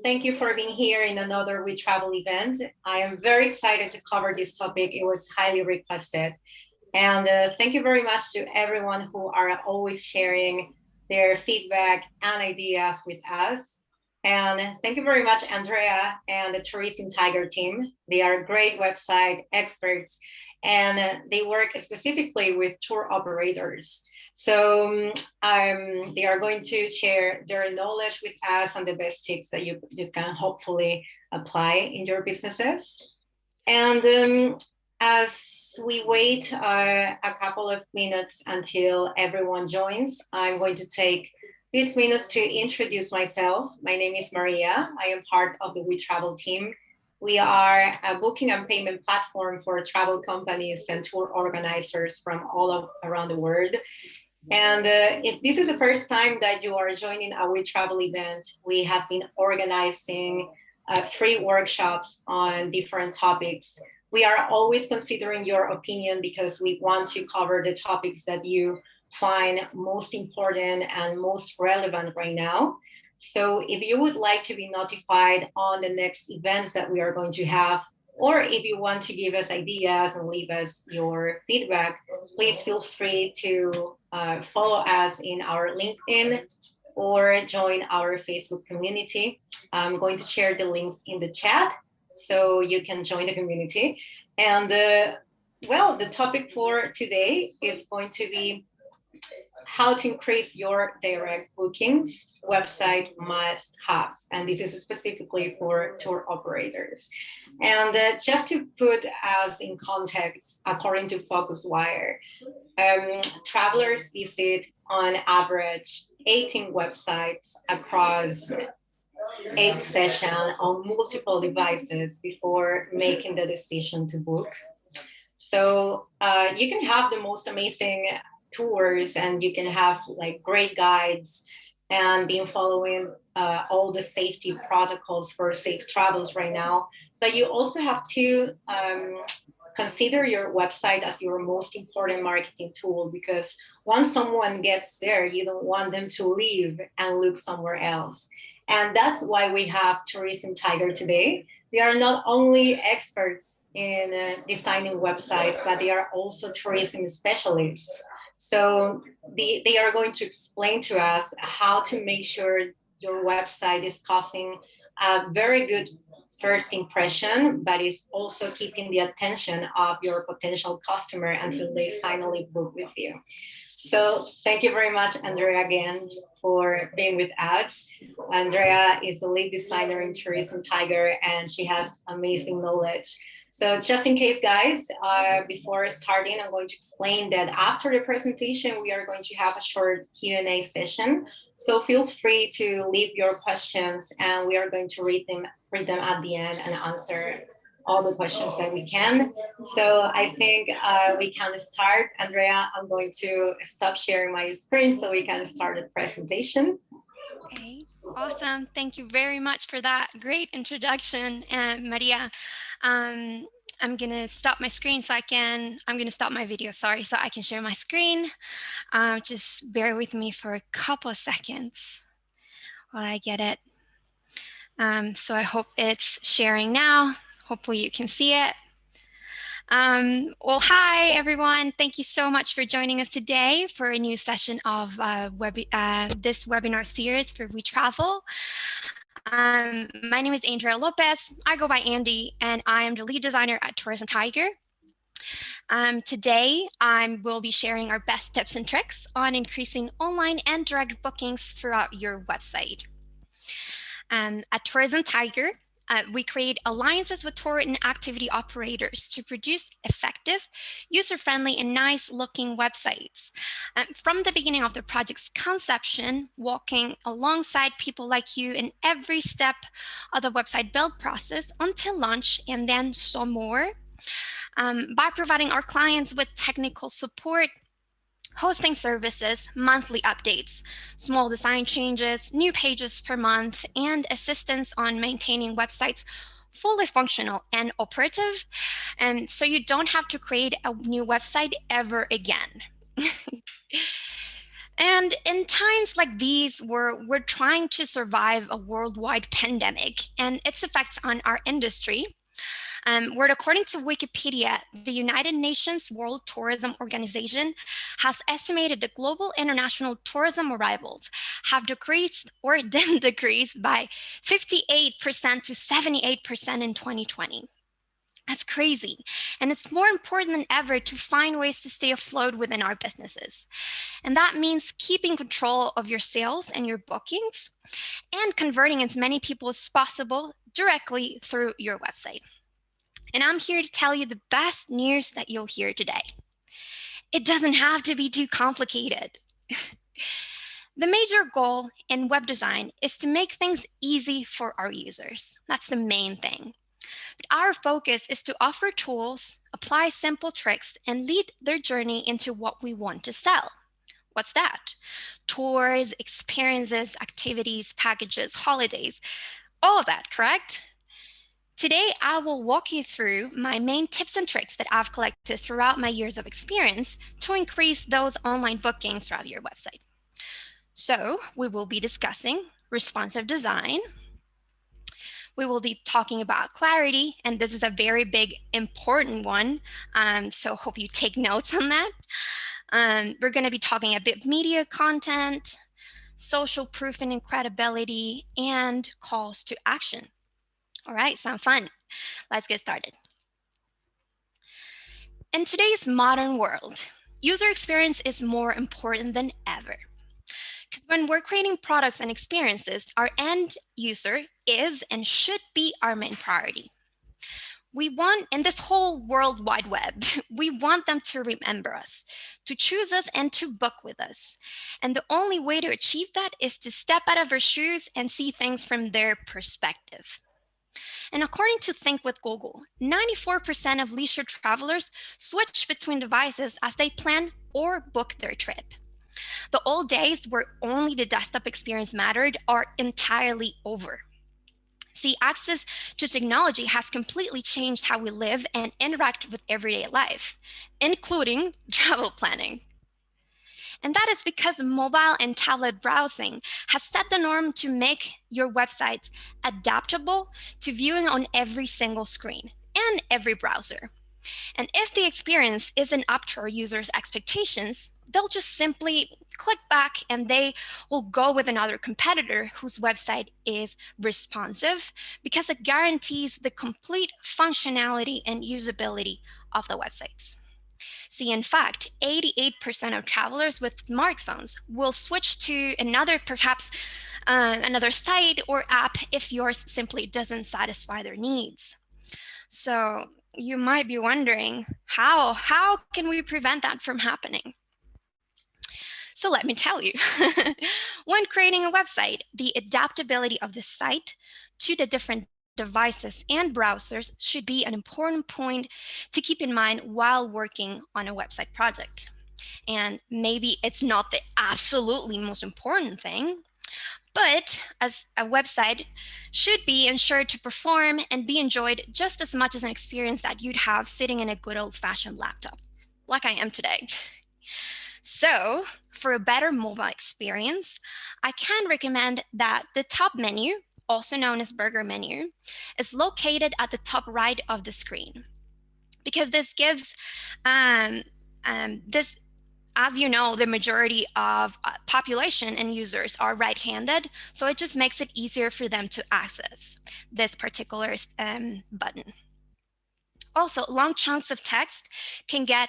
Thank you for being here in another We Travel event. I am very excited to cover this topic. It was highly requested. And thank you very much to everyone who are always sharing their feedback and ideas with us. And thank you very much, Andrea and the TourismTiger team. They are great website experts and they work specifically with tour operators. So they are going to share their knowledge with us and the best tips that you can hopefully apply in your businesses. And as we wait a couple of minutes until everyone joins, I'm going to take these minutes to introduce myself. My name is Maria. I am part of the We Travel team. We are a booking and payment platform for travel companies and tour organizers from around the world. And if this is the first time that you are joining our We Travel event, we have been organizing free workshops on different topics. We are always considering your opinion because we want to cover the topics that you find most important and most relevant right now. So if you would like to be notified on the next events that we are going to have, or if you want to give us ideas and leave us your feedback, please feel free to follow us in our LinkedIn or join our Facebook community. I'm going to share the links in the chat so you can join the community. And well, the topic for today is going to be how to increase your direct bookings website must-haves. And this is specifically for tour operators. And just to put us in context, according to FocusWire, travelers visit on average 18 websites across 8 sessions on multiple devices before making the decision to book. So you can have the most amazing tours and you can have like great guides and being following all the safety protocols for safe travels right now. But you also have to consider your website as your most important marketing tool, because once someone gets there, you don't want them to leave and look somewhere else. And that's why we have TourismTiger today. They are not only experts in designing websites, but they are also tourism specialists. So they are going to explain to us how to make sure your website is causing a very good first impression, but is also keeping the attention of your potential customer until they finally book with you. So thank you very much, Andrea, again, for being with us. Andrea is the lead designer in TourismTiger, and she has amazing knowledge. So just in case, guys, before starting, I'm going to explain that after the presentation, we are going to have a short Q&A session. So feel free to leave your questions, and we are going to read them at the end and answer all the questions that we can. So I think we can start. Andrea, I'm going to stop sharing my screen so we can start the presentation. Okay, awesome. Thank you very much for that great introduction, Maria. I'm gonna stop my screen I'm gonna stop my video, sorry, so I can share my screen. Just bear with me for a couple of seconds while I get it. So I hope it's sharing now. Hopefully you can see it. Well, hi, everyone. Thank you so much for joining us today for a new session of this webinar series for We Travel. My name is Andrea Lopez. I go by Andy, and I am the lead designer at TourismTiger. Today, I will be sharing our best tips and tricks on increasing online and direct bookings throughout your website. At TourismTiger, we create alliances with tour and activity operators to produce effective, user-friendly, and nice-looking websites. From the beginning of the project's conception, walking alongside people like you in every step of the website build process until launch, and then some more. By providing our clients with technical support, hosting services, monthly updates, small design changes, new pages per month, and assistance on maintaining websites fully functional and operative, and so you don't have to create a new website ever again. And in times like these, we're trying to survive a worldwide pandemic and its effects on our industry. Where according to Wikipedia, the United Nations World Tourism Organization has estimated the global international tourism arrivals have decreased or didn't decrease by 58% to 78% in 2020. That's crazy. And it's more important than ever to find ways to stay afloat within our businesses. And that means keeping control of your sales and your bookings and converting as many people as possible directly through your website. And I'm here to tell you the best news that you'll hear today. It doesn't have to be too complicated. The major goal in web design is to make things easy for our users. That's the main thing. But our focus is to offer tools, apply simple tricks, and lead their journey into what we want to sell. What's that? Tours, experiences, activities, packages, holidays, all of that, correct? Today, I will walk you through my main tips and tricks that I've collected throughout my years of experience to increase those online bookings throughout your website. So we will be discussing responsive design. We will be talking about clarity, and this is a very big, important one. So hope you take notes on that. We're going to be talking a bit media content, social proof and credibility, and calls to action. All right, sound fun? Let's get started. In today's modern world, user experience is more important than ever. Because when we're creating products and experiences, our end user is and should be our main priority. We want, in this whole World Wide Web, we want them to remember us, to choose us, and to book with us. And the only way to achieve that is to step out of our shoes and see things from their perspective. And according to Think with Google, 94% of leisure travelers switch between devices as they plan or book their trip. The old days where only the desktop experience mattered are entirely over. See, access to technology has completely changed how we live and interact with everyday life, including travel planning. And that is because mobile and tablet browsing has set the norm to make your websites adaptable to viewing on every single screen and every browser. And if the experience isn't up to our users' expectations, they'll just simply click back and they will go with another competitor whose website is responsive because it guarantees the complete functionality and usability of the websites. See, in fact, 88% of travelers with smartphones will switch to another, perhaps another site or app if yours simply doesn't satisfy their needs. So you might be wondering, how can we prevent that from happening? So let me tell you. When creating a website, the adaptability of the site to the different devices and browsers should be an important point to keep in mind while working on a website project. And maybe it's not the absolutely most important thing, but as a website should be ensured to perform and be enjoyed just as much as an experience that you'd have sitting in a good old-fashioned laptop, like I am today. So for a better mobile experience, I can recommend that the top menu, also known as burger menu, is located at the top right of the screen. Because this gives, as you know, the majority of population and users are right-handed, so it just makes it easier for them to access this particular button. Also, long chunks of text can get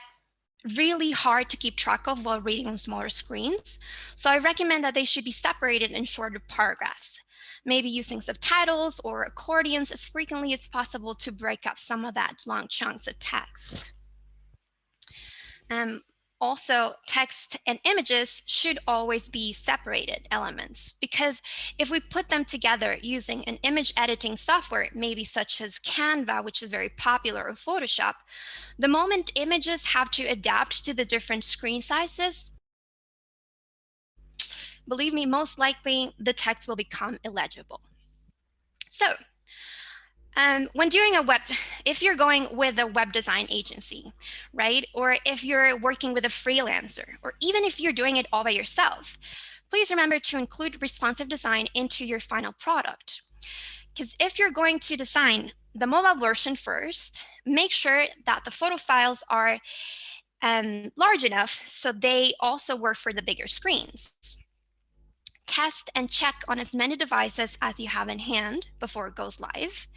really hard to keep track of while reading on smaller screens. So I recommend that they should be separated in shorter paragraphs, maybe using subtitles or accordions as frequently as possible to break up some of that long chunks of text. Also, text and images should always be separated elements, because if we put them together using an image editing software, maybe such as Canva, which is very popular, or Photoshop, the moment images have to adapt to the different screen sizes, believe me, most likely the text will become illegible. So, When doing if you're going with a web design agency, right? Or if you're working with a freelancer, or even if you're doing it all by yourself, please remember to include responsive design into your final product. Because if you're going to design the mobile version first, make sure that the photo files are large enough so they also work for the bigger screens. Test and check on as many devices as you have in hand before it goes live.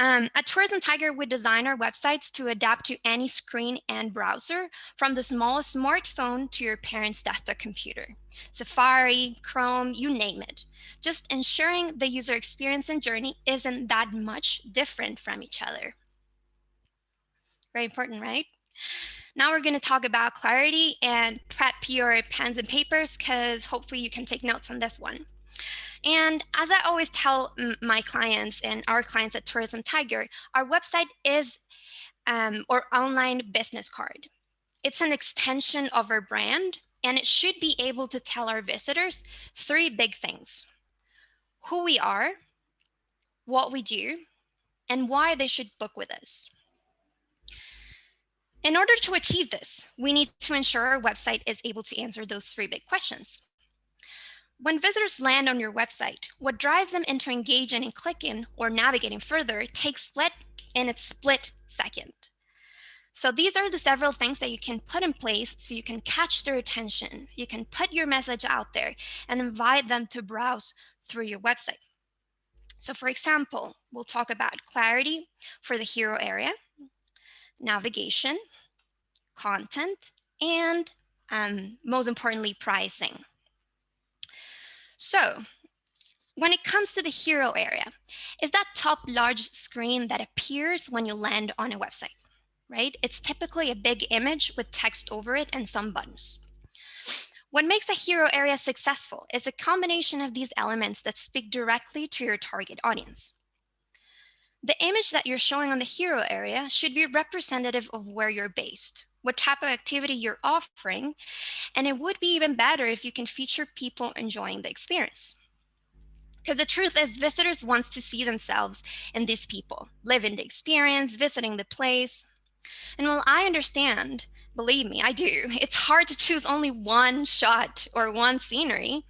At TourismTiger, we design our websites to adapt to any screen and browser, from the smallest smartphone to your parents' desktop computer. Safari, Chrome, you name it. Just ensuring the user experience and journey isn't that much different from each other. Very important, right? Now we're going to talk about clarity and prep your pens and papers, because hopefully you can take notes on this one. And as I always tell my clients and our clients at TourismTiger, our website is our online business card. It's an extension of our brand, and it should be able to tell our visitors 3 big things: who we are, what we do, and why they should book with us. In order to achieve this, we need to ensure our website is able to answer those 3 big questions. When visitors land on your website, what drives them into engaging and clicking or navigating further takes in its split second. So these are the several things that you can put in place so you can catch their attention. You can put your message out there and invite them to browse through your website. So for example, we'll talk about clarity for the hero area, navigation, content, and most importantly, pricing. So when it comes to the hero area, is that top large screen that appears when you land on a website, right? It's typically a big image with text over it and some buttons. What makes a hero area successful is a combination of these elements that speak directly to your target audience. The image that you're showing on the hero area should be representative of where you're based, what type of activity you're offering, and it would be even better if you can feature people enjoying the experience. Because the truth is, visitors want to see themselves in these people, live in the experience, visiting the place. And while I understand, believe me, I do, it's hard to choose only one shot or one scenery,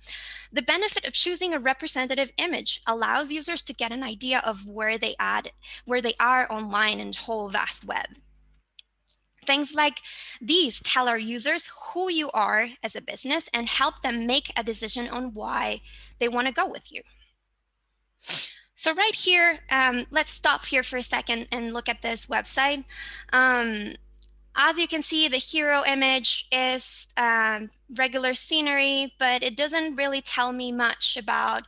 the benefit of choosing a representative image allows users to get an idea of where they are online in the whole vast web. Things like these tell our users who you are as a business and help them make a decision on why they want to go with you. So right here, let's stop here for a second and look at this website. As you can see, the hero image is regular scenery, but it doesn't really tell me much about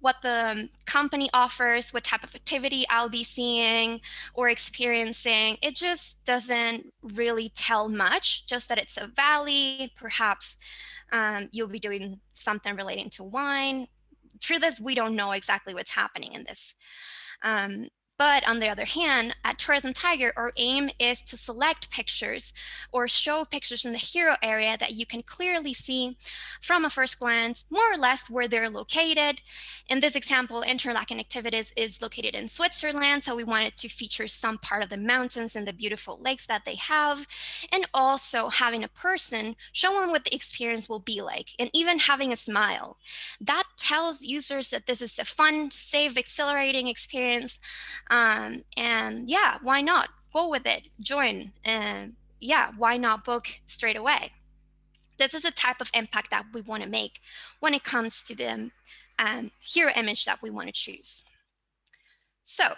what the company offers, what type of activity I'll be seeing or experiencing. It just doesn't really tell much, just that it's a valley. Perhaps you'll be doing something relating to wine. Truth is, we don't know exactly what's happening in this. But on the other hand, at TourismTiger, our aim is to select pictures or show pictures in the hero area that you can clearly see from a first glance, more or less where they're located. In this example, Interlaken Activities is located in Switzerland, so we wanted to feature some part of the mountains and the beautiful lakes that they have, and also having a person showing what the experience will be like, and even having a smile. That tells users that this is a fun, safe, exhilarating experience. And yeah, why not? Go with it, join, and yeah, why not book straight away? This is a type of impact that we want to make when it comes to the hero image that we want to choose. So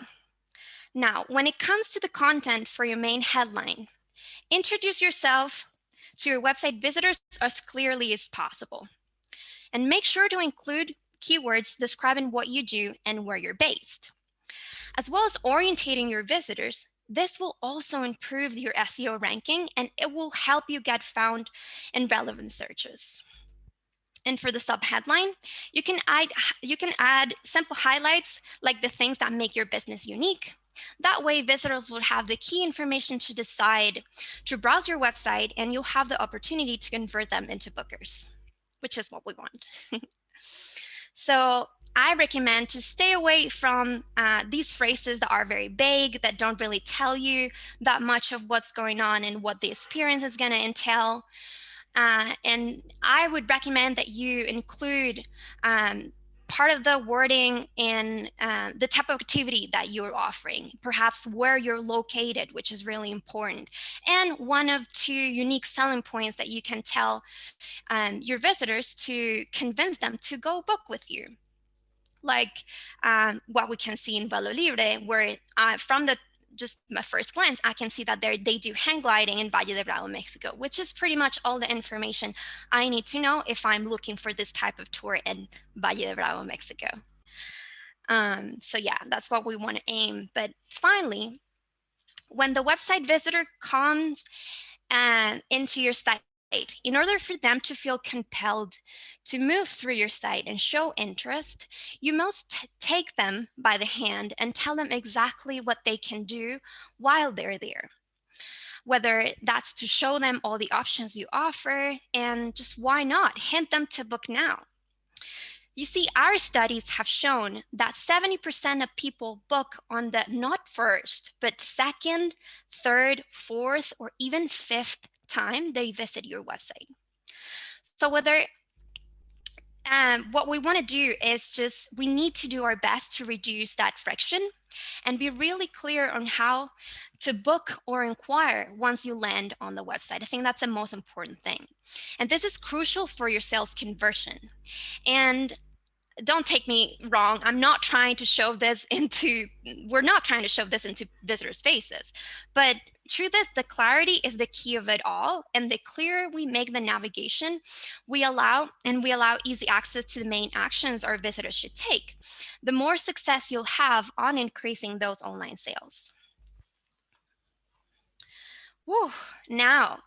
now, when it comes to the content for your main headline, introduce yourself to your website visitors as clearly as possible. And make sure to include keywords describing what you do and where you're based. As well as orientating your visitors, this will also improve your SEO ranking, and it will help you get found in relevant searches. And for the subheadline, you can add simple highlights like the things that make your business unique. That way, visitors will have the key information to decide to browse your website, and you'll have the opportunity to convert them into bookers, which is what we want. So I recommend to stay away from these phrases that are very vague, that don't really tell you that much of what's going on and what the experience is going to entail. And I would recommend that you include part of the wording in the type of activity that you're offering, perhaps where you're located, which is really important, and one of two unique selling points that you can tell your visitors to convince them to go book with you. Like what we can see in Velo Libre, where from the just my first glance, I can see that they do hang gliding in Valle de Bravo, Mexico, which is pretty much all the information I need to know if I'm looking for this type of tour in Valle de Bravo, Mexico. So yeah, that's what we want to aim. But finally, when the website visitor comes into your site, in order for them to feel compelled to move through your site and show interest, you must take them by the hand and tell them exactly what they can do while they're there. Whether that's to show them all the options you offer, and just why not hint them to book now. You see, our studies have shown that 70% of people book on the not first, but second, third, fourth, or even fifth time they visit your website. So what we want to do is just, we need to do our best to reduce that friction and be really clear on how to book or inquire once you land on the website. I think that's the most important thing. And this is crucial for your sales conversion. And don't take me wrong, we're not trying to shove this into visitors' faces. But truth is, the clarity is the key of it all. And the clearer we make the navigation, we allow easy access to the main actions our visitors should take, the more success you'll have on increasing those online sales. Woo, now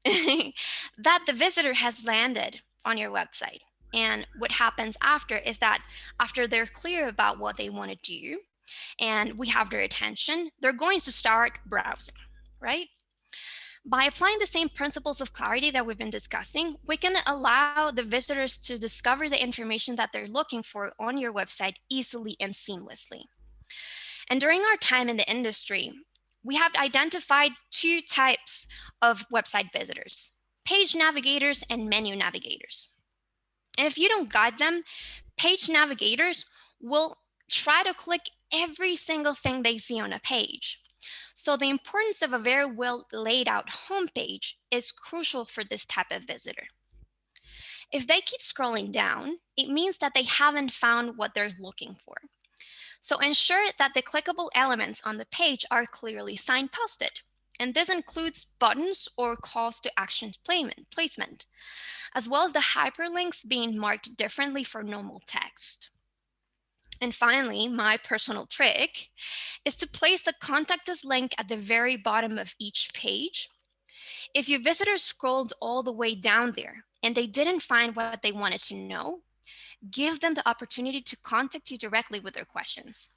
that the visitor has landed on your website, and what happens after is that after they're clear about what they want to do and we have their attention, they're going to start browsing, right? By applying the same principles of clarity that we've been discussing, we can allow the visitors to discover the information that they're looking for on your website easily and seamlessly. And during our time in the industry, we have identified two types of website visitors: page navigators and menu navigators. And if you don't guide them, page navigators will try to click every single thing they see on a page. So the importance of a very well laid out homepage is crucial for this type of visitor. If they keep scrolling down, it means that they haven't found what they're looking for. So ensure that the clickable elements on the page are clearly signposted. And this includes buttons or calls to action placement, as well as the hyperlinks being marked differently for normal text. And finally, my personal trick is to place the contact us link at the very bottom of each page. If your visitor scrolled all the way down there and they didn't find what they wanted to know, give them the opportunity to contact you directly with their questions.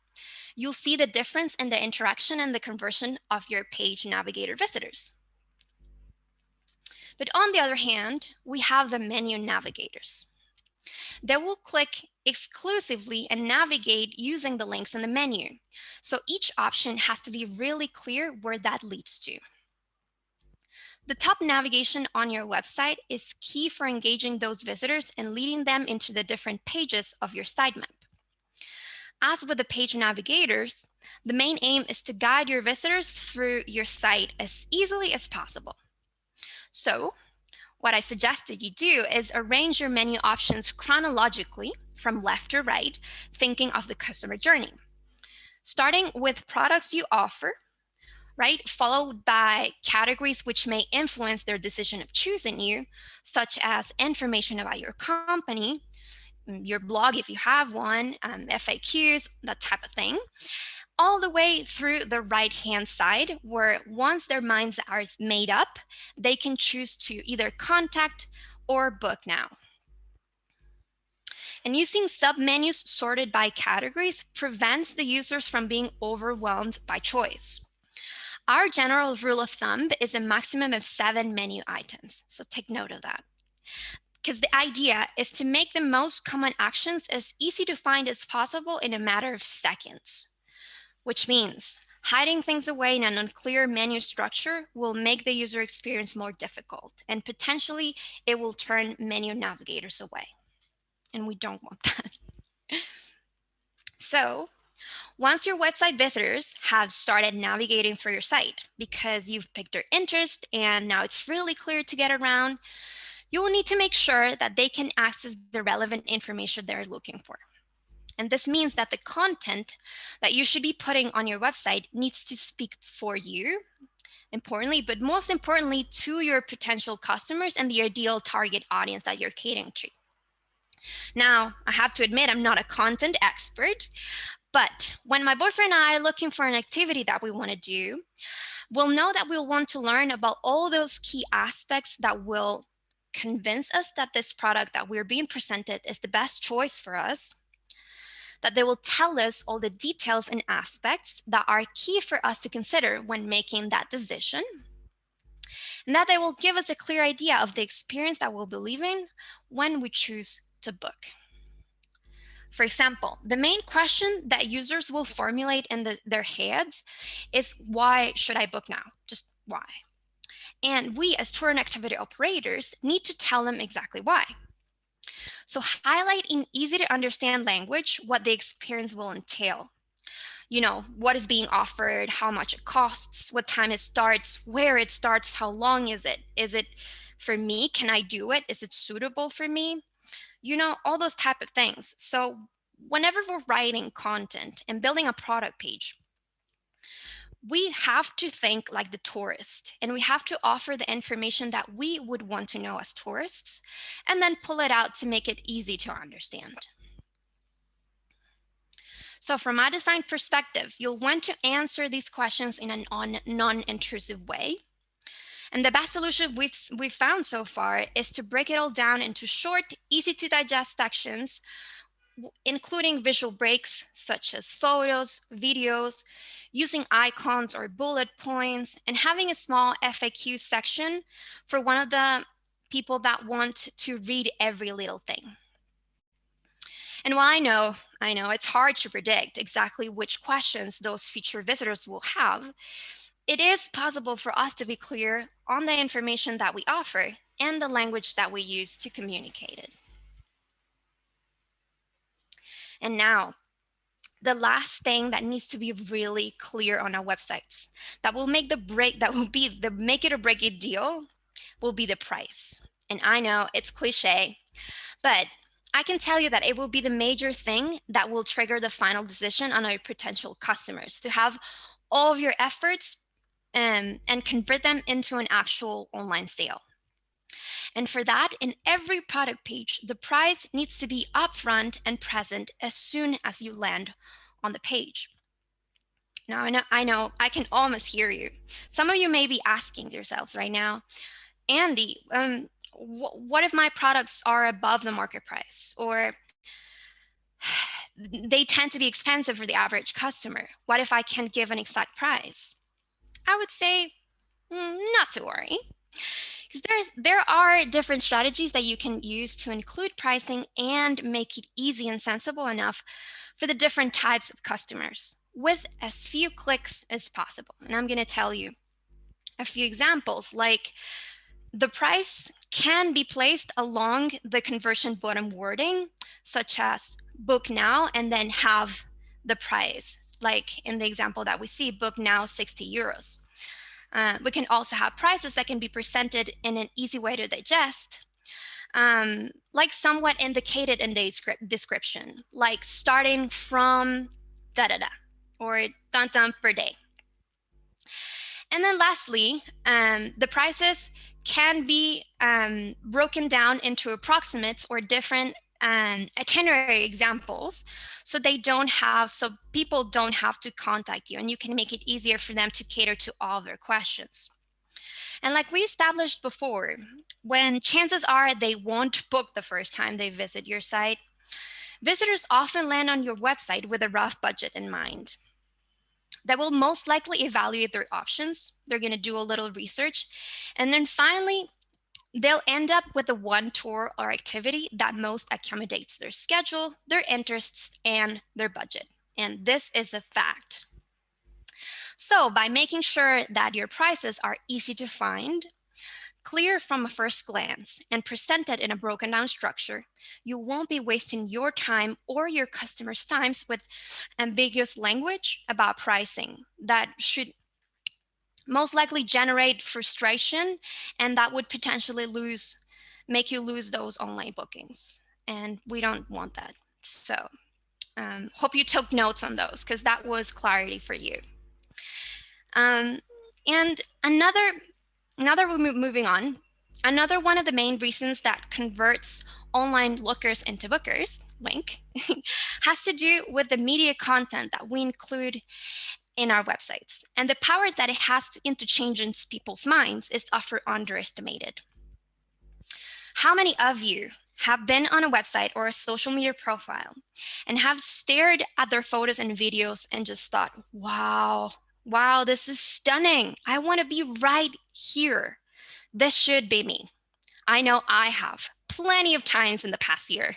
You'll see the difference in the interaction and the conversion of your page navigator visitors. But on the other hand, we have the menu navigators. They will click exclusively and navigate using the links in the menu. So each option has to be really clear where that leads to. The top navigation on your website is key for engaging those visitors and leading them into the different pages of your sitemap. As with the page navigators, the main aim is to guide your visitors through your site as easily as possible. So, what I suggested you do is arrange your menu options chronologically from left to right, thinking of the customer journey. Starting with products you offer, right, followed by categories which may influence their decision of choosing you, such as information about your company, your blog if you have one, FAQs, that type of thing, all the way through the right-hand side, where once their minds are made up, they can choose to either contact or book now. And using submenus sorted by categories prevents the users from being overwhelmed by choice. Our general rule of thumb is a maximum of 7 menu items, so take note of that. because the idea is to make the most common actions as easy to find as possible in a matter of seconds, which means hiding things away in an unclear menu structure will make the user experience more difficult, and potentially it will turn menu navigators away. And we don't want that. So once your website visitors have started navigating through your site because you've picked their interest and now it's really clear to get around, you will need to make sure that they can access the relevant information they're looking for. And this means that the content that you should be putting on your website needs to speak for you, importantly, but most importantly, to your potential customers and the ideal target audience that you're catering to. Now, I have to admit, I'm not a content expert, but when my boyfriend and I are looking for an activity that we want to do, we'll know that we'll want to learn about all those key aspects that will convince us that this product that we're being presented is the best choice for us, that they will tell us all the details and aspects that are key for us to consider when making that decision, and that they will give us a clear idea of the experience that we'll be living when we choose to book. For example, the main question that users will formulate in their heads is, why should I book now? Just why? And we as tour and activity operators need to tell them exactly why. So highlight in easy to understand language what the experience will entail. You know, what is being offered, how much it costs, what time it starts, where it starts, how long is it? Is it for me? Can I do it? Is it suitable for me? You know, all those type of things. So whenever we're writing content and building a product page, we have to think like the tourist, and we have to offer the information that we would want to know as tourists, and then pull it out to make it easy to understand. So from a design perspective, you'll want to answer these questions in a non-intrusive way. And the best solution we've found so far is to break it all down into short, easy to digest sections, including visual breaks such as photos, videos, using icons or bullet points, and having a small FAQ section for one of the people that want to read every little thing. And while I know it's hard to predict exactly which questions those future visitors will have, it is possible for us to be clear on the information that we offer and the language that we use to communicate it. And now, the last thing that needs to be really clear on our websites that will make make it or break it deal will be the price. And I know it's cliche, but I can tell you that it will be the major thing that will trigger the final decision on our potential customers to have all of your efforts and convert them into an actual online sale. And for that, in every product page, the price needs to be upfront and present as soon as you land on the page. Now, I know, I can almost hear you. Some of you may be asking yourselves right now, Andy, what if my products are above the market price, or they tend to be expensive for the average customer? What if I can't give an exact price? I would say not to worry, because there are different strategies that you can use to include pricing and make it easy and sensible enough for the different types of customers with as few clicks as possible. And I'm going to tell you a few examples, like the price can be placed along the conversion button wording, such as book now and then have the price, like in the example that we see, book now 60 euros. We can also have prices that can be presented in an easy way to digest, like somewhat indicated in the description, like starting from da-da-da, or dun-dun per day. And then lastly, the prices can be broken down into approximates or different itinerary examples, so people don't have to contact you, and you can make it easier for them to cater to all their questions. And like we established before, when chances are they won't book the first time they visit your site, visitors often land on your website with a rough budget in mind. They will most likely evaluate their options. They're going to do a little research. And then finally, they'll end up with the one tour or activity that most accommodates their schedule, their interests, and their budget. And this is a fact. So by making sure that your prices are easy to find, clear from a first glance, and presented in a broken down structure, you won't be wasting your time or your customers' times with ambiguous language about pricing that should most likely generate frustration, and that would potentially make you lose those online bookings. And we don't want that. So hope you took notes on those, because that was clarity for you. And moving on, another one of the main reasons that converts online lookers into bookers, wink, has to do with the media content that we include in our websites. And the power that it has into changing people's minds is often underestimated. How many of you have been on a website or a social media profile and have stared at their photos and videos and just thought, wow, this is stunning. I want to be right here. This should be me. I know I have plenty of times in the past year.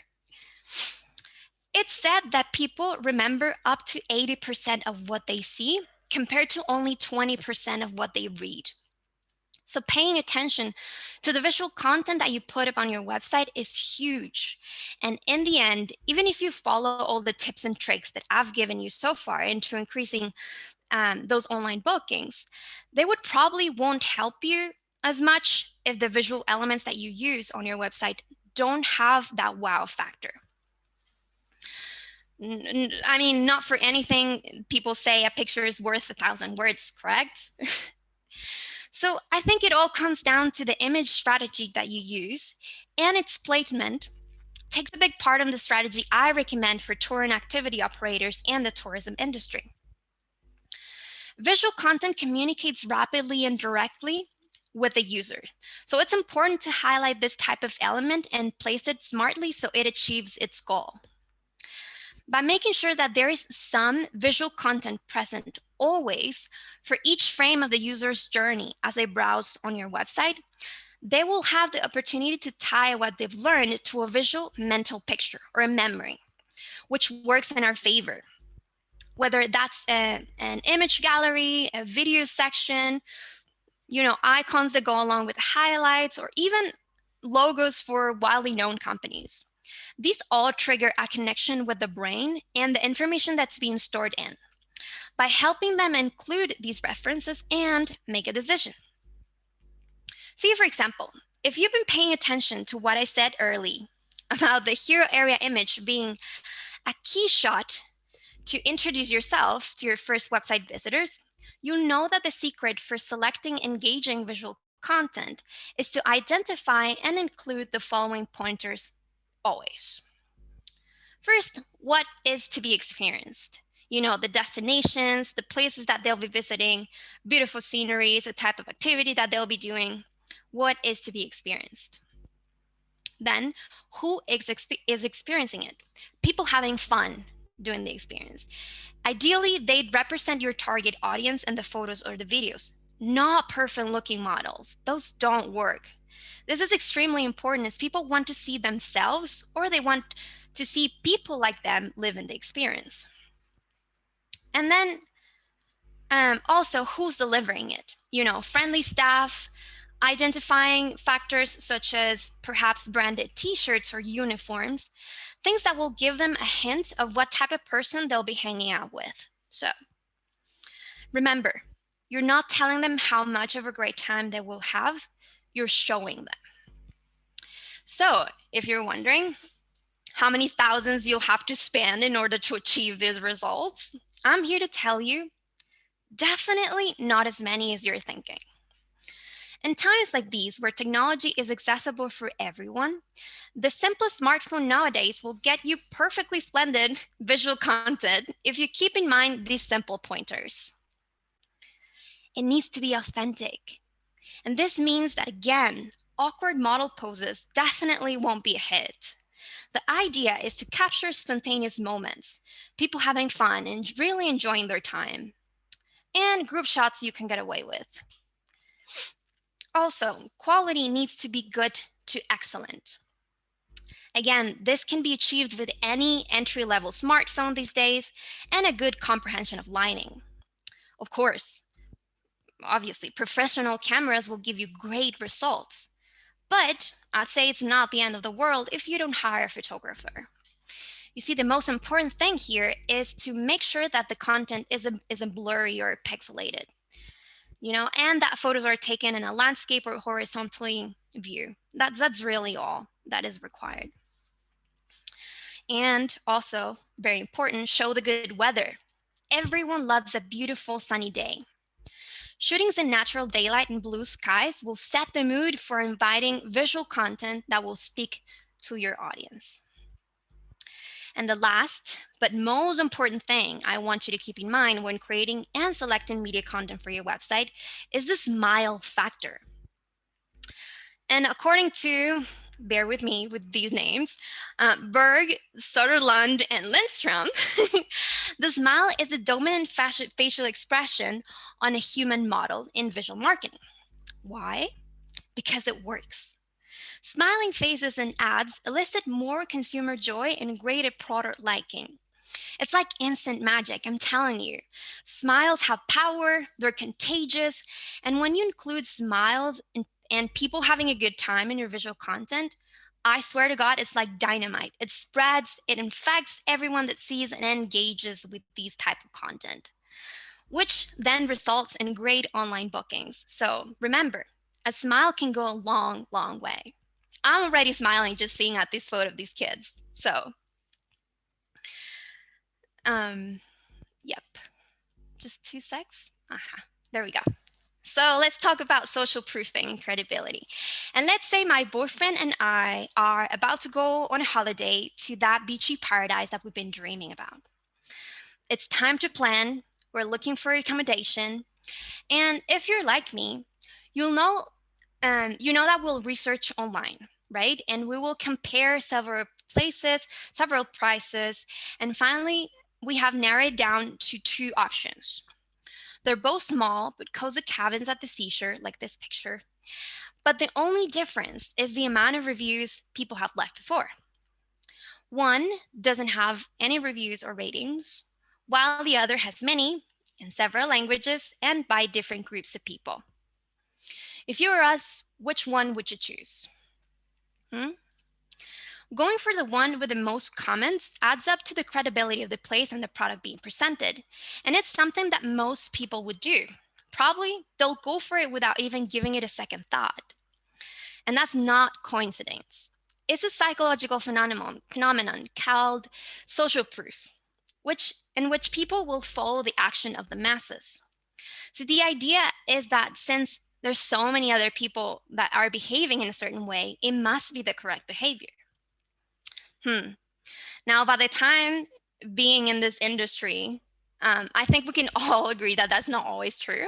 It's said that people remember up to 80% of what they see compared to only 20% of what they read. So paying attention to the visual content that you put up on your website is huge. And in the end, even if you follow all the tips and tricks that I've given you so far into increasing those online bookings, they would probably won't help you as much if the visual elements that you use on your website don't have that wow factor. I mean, not for anything, people say a picture is worth 1,000 words, correct? So I think it all comes down to the image strategy that you use, and its placement takes a big part in the strategy I recommend for tour and activity operators and the tourism industry. Visual content communicates rapidly and directly with the user. So it's important to highlight this type of element and place it smartly so it achieves its goal. By making sure that there is some visual content present always for each frame of the user's journey as they browse on your website, they will have the opportunity to tie what they've learned to a visual mental picture or a memory, which works in our favor. Whether that's an image gallery, a video section, icons that go along with highlights, or even logos for widely known companies. These all trigger a connection with the brain and the information that's being stored in, by helping them include these references and make a decision. See, for example, if you've been paying attention to what I said early about the hero area image being a key shot to introduce yourself to your first website visitors, you know that the secret for selecting engaging visual content is to identify and include the following pointers always. First, what is to be experienced? The destinations, the places that they'll be visiting, beautiful sceneries, the type of activity that they'll be doing. What is to be experienced? Then, who is experiencing it? People having fun doing the experience. Ideally, they'd represent your target audience in the photos or the videos, not perfect looking models. Those don't work. This is extremely important as people want to see themselves, or they want to see people like them live in the experience. And then also, who's delivering it? Friendly staff, identifying factors such as perhaps branded t-shirts or uniforms, things that will give them a hint of what type of person they'll be hanging out with. So remember, you're not telling them how much of a great time they will have, you're showing them. So if you're wondering how many thousands you'll have to spend in order to achieve these results, I'm here to tell you, definitely not as many as you're thinking. In times like these, where technology is accessible for everyone, the simplest smartphone nowadays will get you perfectly splendid visual content if you keep in mind these simple pointers. It needs to be authentic. And this means that, again, awkward model poses definitely won't be a hit. The idea is to capture spontaneous moments, people having fun and really enjoying their time, and group shots you can get away with. Also, quality needs to be good to excellent. Again, this can be achieved with any entry-level smartphone these days and a good comprehension of lighting. Of course, obviously, professional cameras will give you great results, but I'd say it's not the end of the world if you don't hire a photographer. You see, the most important thing here is to make sure that the content isn't blurry or pixelated, and that photos are taken in a landscape or horizontally view. That's really all that is required. And also, very important, show the good weather. Everyone loves a beautiful sunny day. Shootings in natural daylight and blue skies will set the mood for inviting visual content that will speak to your audience. And the last, but most important thing I want you to keep in mind when creating and selecting media content for your website is the smile factor. And according to, bear with me with these names, Berg, Soderlund, and Lindstrom, the smile is the dominant facial expression on a human model in visual marketing. Why? Because it works. Smiling faces in ads elicit more consumer joy and greater product liking. It's like instant magic, I'm telling you. Smiles have power, they're contagious, and when you include smiles and people having a good time in your visual content, I swear to God, it's like dynamite. It spreads, it infects everyone that sees and engages with these type of content, which then results in great online bookings. So remember, a smile can go a long, long way. I'm already smiling just seeing at this photo of these kids. So, yep, just 2 secs. There we go. So let's talk about social proofing and credibility. And let's say my boyfriend and I are about to go on a holiday to that beachy paradise that we've been dreaming about. It's time to plan. We're looking for accommodation. And if you're like me, you'll know, that we'll research online, right? And we will compare several places, several prices, and finally, we have narrowed down to 2 options. They're both small, but cozy cabins at the seashore, like this picture. But the only difference is the amount of reviews people have left before. One doesn't have any reviews or ratings, while the other has many in several languages and by different groups of people. If you were us, which one would you choose? Going for the one with the most comments adds up to the credibility of the place and the product being presented. And it's something that most people would do. Probably they'll go for it without even giving it a second thought. And that's not coincidence. It's a psychological phenomenon called social proof, in which people will follow the action of the masses. So the idea is that since there's so many other people that are behaving in a certain way, it must be the correct behavior. Now, by the time being in this industry, I think we can all agree that that's not always true.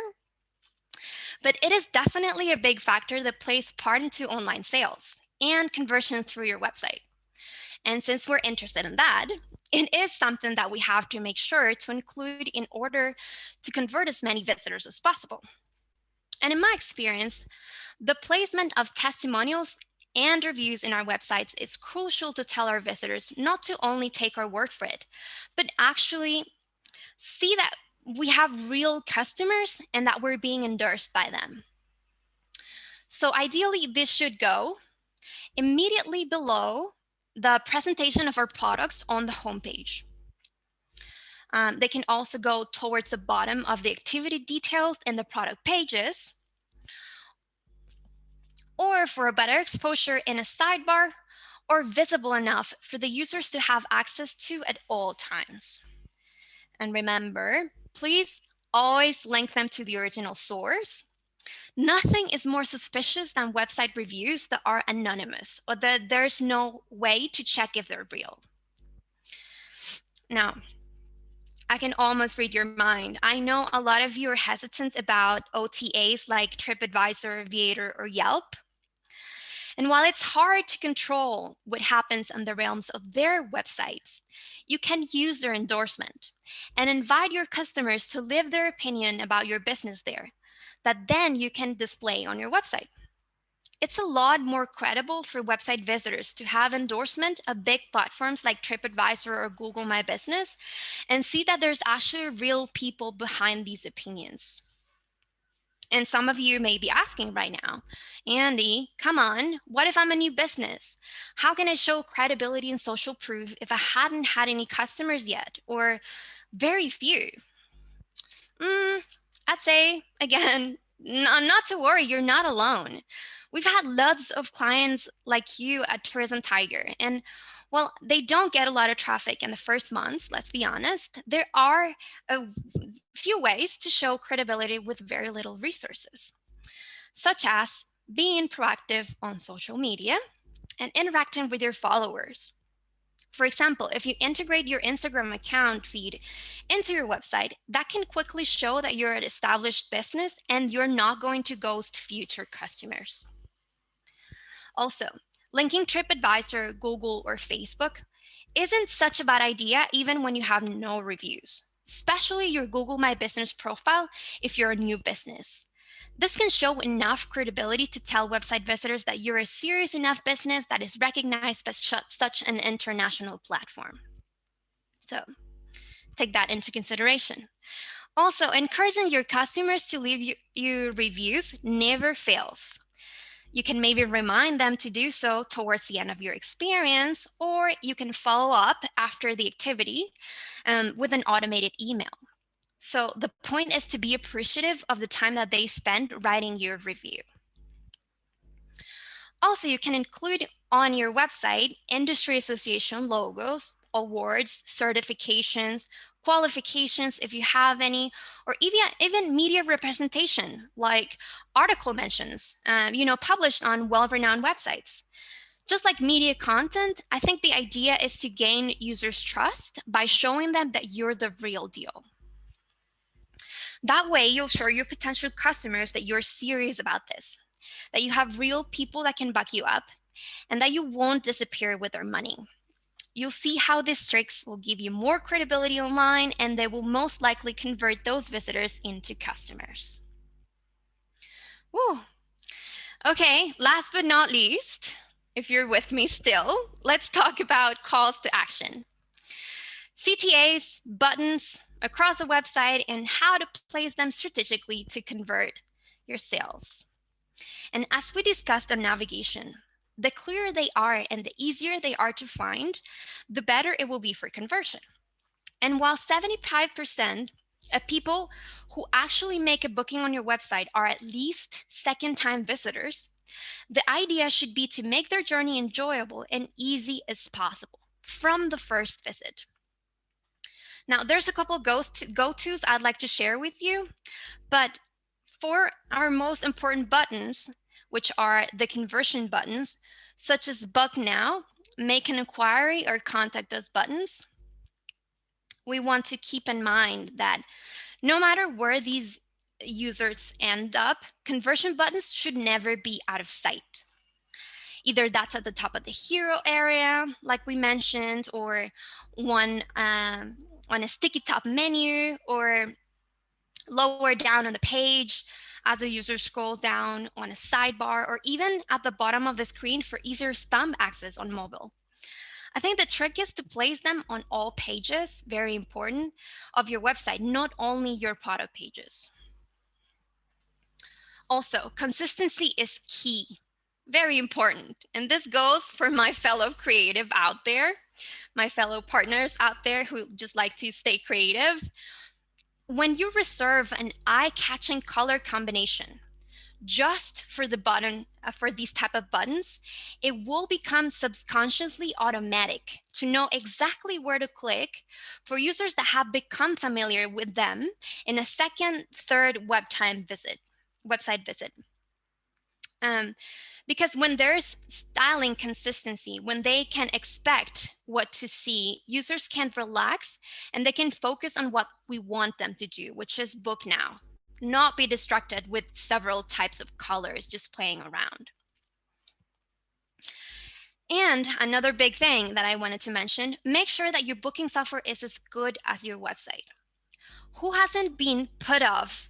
But it is definitely a big factor that plays part into online sales and conversion through your website. And since we're interested in that, it is something that we have to make sure to include in order to convert as many visitors as possible. And in my experience, the placement of testimonials and reviews in our websites is crucial to tell our visitors not to only take our word for it, but actually see that we have real customers and that we're being endorsed by them. So ideally, this should go immediately below the presentation of our products on the homepage. They can also go towards the bottom of the activity details in the product pages, or for a better exposure in a sidebar, or visible enough for the users to have access to at all times. And remember, please always link them to the original source. Nothing is more suspicious than website reviews that are anonymous or that there's no way to check if they're real. Now, I can almost read your mind. I know a lot of you are hesitant about OTAs like TripAdvisor, Viator, or Yelp. And while it's hard to control what happens in the realms of their websites, you can use their endorsement and invite your customers to leave their opinion about your business there. that then you can display on your website. It's a lot more credible for website visitors to have endorsement of big platforms like TripAdvisor or Google My Business and see that there's actually real people behind these opinions. And some of you may be asking right now, Andy, come on, what if I'm a new business? How can I show credibility and social proof if I hadn't had any customers yet, or very few? I'd say, again, not to worry, you're not alone. We've had lots of clients like you at TourismTiger, and well, they don't get a lot of traffic in the first months, let's be honest. There are a few ways to show credibility with very little resources, such as being proactive on social media and interacting with your followers. For example, if you integrate your Instagram account feed into your website, that can quickly show that you're an established business and you're not going to ghost future customers. Also, linking TripAdvisor, Google, or Facebook isn't such a bad idea even when you have no reviews, especially your Google My Business profile if you're a new business. This can show enough credibility to tell website visitors that you're a serious enough business that is recognized by such an international platform. So take that into consideration. Also, encouraging your customers to leave you reviews never fails. You can maybe remind them to do so towards the end of your experience, or you can follow up after the activity with an automated email. So the point is to be appreciative of the time that they spend writing your review. Also, you can include on your website industry association logos, awards, certifications, qualifications if you have any, or even media representation like article mentions, published on well-renowned websites. Just like media content, I think the idea is to gain users' trust by showing them that you're the real deal. That way, you'll show your potential customers that you're serious about this, that you have real people that can back you up, and that you won't disappear with their money. You'll see how these tricks will give you more credibility online, and they will most likely convert those visitors into customers. Woo. Okay, last but not least, if you're with me still, let's talk about calls to action. CTAs, buttons across the website, and how to place them strategically to convert your sales. And as we discussed on navigation, the clearer they are and the easier they are to find, the better it will be for conversion. And while 75% of people who actually make a booking on your website are at least second-time visitors, the idea should be to make their journey enjoyable and easy as possible from the first visit. Now, there's a couple go-tos I'd like to share with you, but for our most important buttons, which are the conversion buttons, such as book now, make an inquiry, or contact us buttons, we want to keep in mind that no matter where these users end up, conversion buttons should never be out of sight. Either that's at the top of the hero area, like we mentioned, or one on a sticky top menu, or lower down on the page as the user scrolls down on a sidebar, or even at the bottom of the screen for easier thumb access on mobile. I think the trick is to place them on all pages, very important, of your website, not only your product pages. Also, consistency is key, very important. And this goes for my fellow creative out there, my fellow partners out there who just like to stay creative. When you reserve an eye-catching color combination just for the button, for these type of buttons, it will become subconsciously automatic to know exactly where to click for users that have become familiar with them in a second, third website visit. Because when there's styling consistency, when they can expect what to see, users can relax and they can focus on what we want them to do, which is book now, not be distracted with several types of colors just playing around. And another big thing that I wanted to mention, make sure that your booking software is as good as your website. Who hasn't been put off